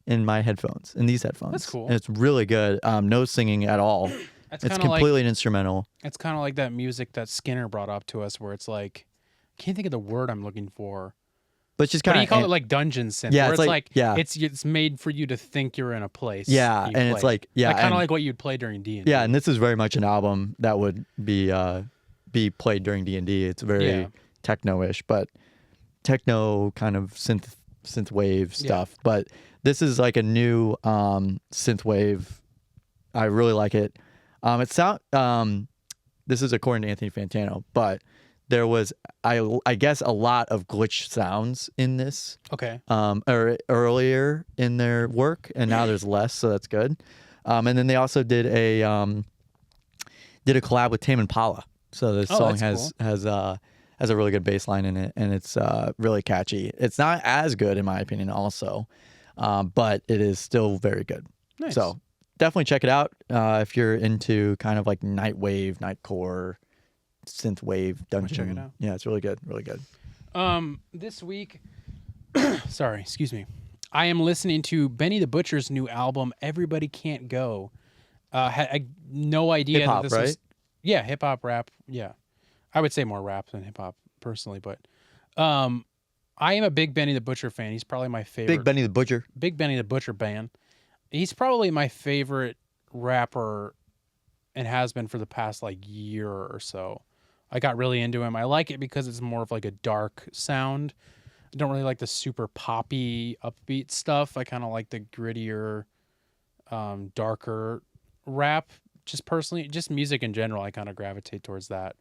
in my headphones, in these headphones. That's cool. And it's really good. No singing at all. It's It's kinda completely instrumental. It's kind of like that music that Skinner brought up to us where it's like, I can't think of the word I'm looking for. But it's just But kind he of... called it like dungeon synth. Yeah, where it's it's like- like, yeah. it's made for you to think you're in a place. Yeah, you and it's play. like... Yeah, kind and- of like what you'd play during D&D. Yeah, and this is very much an album that would be played during D&D. It's very techno-ish, but techno kind of synth wave stuff. But this is like a new synth wave. I really like it. This is according to Anthony Fantano, but there was I guess a lot of glitch sounds in this. Okay. Or earlier in their work, and now there's less, so that's good. And then they also did a collab with Tame Impala. So this song that's has has a really good bass line in it, and it's really catchy. It's not as good in my opinion, also, but it is still very good. Nice. So definitely check it out if you're into kind of like nightwave, nightcore, synthwave, dungeon. Check it out. Yeah, it's really good, really good. This week, sorry, excuse me. I am listening to Benny the Butcher's new album, Everybody Can't Go. Had no idea Hip-hop, that this was. right? Yeah, hip hop, rap. Yeah, I would say more rap than hip hop personally, but I am a big Benny the Butcher fan. He's probably my favorite. Big Benny the Butcher. Big Benny the Butcher band. He's probably my favorite rapper, and has been for the past like year or so. I got really into him. I like it because it's more of like a dark sound. I don't really like the super poppy, upbeat stuff. I kind of like the grittier, darker rap. Just personally, just music in general, I kind of gravitate towards that.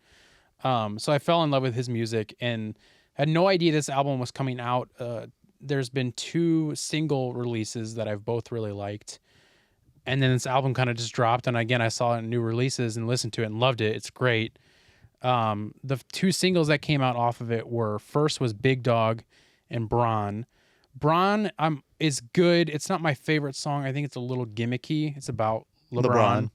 So I fell in love with his music and had no idea this album was coming out. There's been 2 single releases that I've both really liked. And then this album kind of just dropped. And again, I saw it in new releases and listened to it and loved it. It's great. The 2 singles that came out off of it were, first was Big Dog and Braun. Braun is good. It's not my favorite song. I think it's a little gimmicky. It's about LeBron.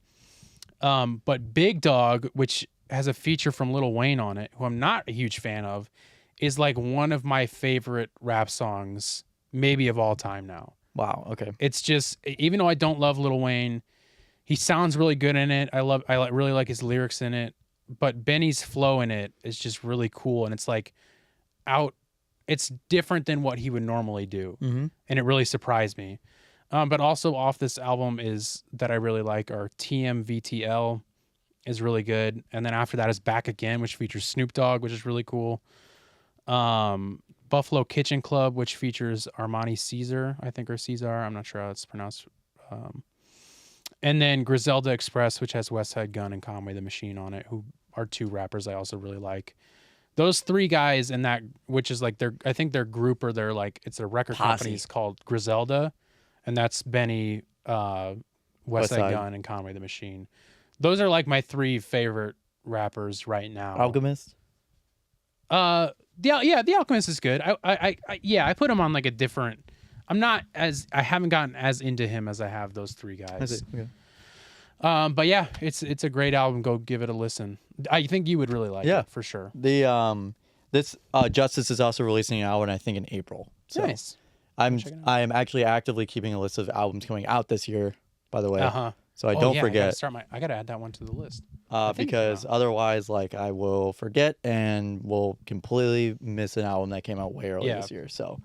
But Big Dog, which has a feature from Lil Wayne on it, who I'm not a huge fan of, is like one of my favorite rap songs, maybe of all time now. Wow. Okay. It's just, even though I don't love Lil Wayne, he sounds really good in it. I really like his lyrics in it, but Benny's flow in it is just really cool. And it's like it's different than what he would normally do. Mm-hmm. And it really surprised me. But also off this album is that I really like are TMVTL is really good. And then after that is Back Again, which features Snoop Dogg, which is really cool. Buffalo Kitchen Club, which features Armani Caesar, I think, or Caesar. I'm not sure how it's pronounced. And then Griselda Express, which has Westside Gun and Conway the Machine on it, who are 2 rappers I also really like. Those 3 guys in that, which is like I think their group or their like, it's a record company is called Griselda. And that's Benny, Westside Gun, and Conway the Machine. Those are like my 3 favorite rappers right now. Alchemist? The Alchemist is good. I put him on like a different. I haven't gotten as into him as I have those 3 guys. I see. Okay. But yeah, it's a great album. Go give it a listen. I think you would really like it for sure. The this Justice is also releasing an album, I think, in April. So nice. I'm actually actively keeping a list of albums coming out this year, by the way. So I don't forget. I gotta add that one to the list. Because otherwise, like, I will forget and will completely miss an album that came out way early this year. So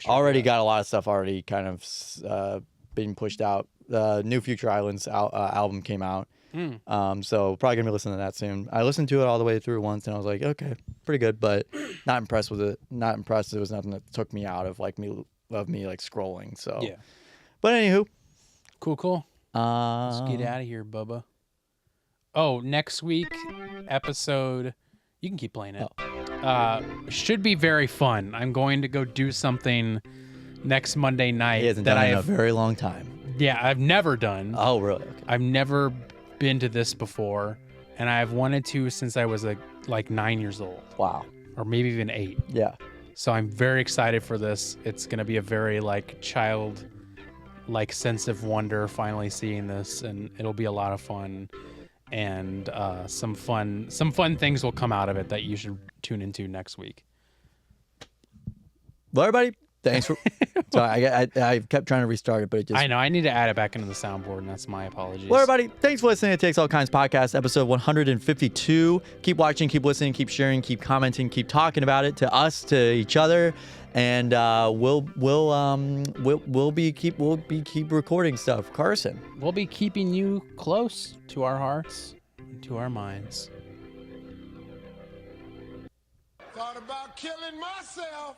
already got a lot of stuff already kind of being pushed out. The new Future Islands album came out. So probably gonna be listening to that soon. I listened to it all the way through once and I was like, okay, pretty good, but not impressed with it. Not impressed. It was nothing that took me out of like me like scrolling. So yeah. But anywho. Cool. Let's get out of here, Bubba. Oh, next week episode, you can keep playing it. Should be very fun. I'm going to go do something next Monday night. He hasn't done it in a very long time. Yeah, I've never done. Oh, really? Okay. I've never been to this before, and I've wanted to since I was like 9 years old. Wow. Or maybe even 8. Yeah. So I'm very excited for this. It's going to be a very like child like sense of wonder finally seeing this, and it'll be a lot of fun, and some fun things will come out of it that you should tune into next week. Well, everybody, thanks for so I kept trying to restart it, but it just, I know I need to add it back into the soundboard, and that's my apologies. Well, everybody, thanks for listening to Takes All Kinds podcast, episode 152. Keep watching, keep listening, keep sharing, keep commenting, keep talking about it to us, to each other. And we'll keep recording stuff. Carson, we'll be keeping you close to our hearts and to our minds. Thought about killing myself.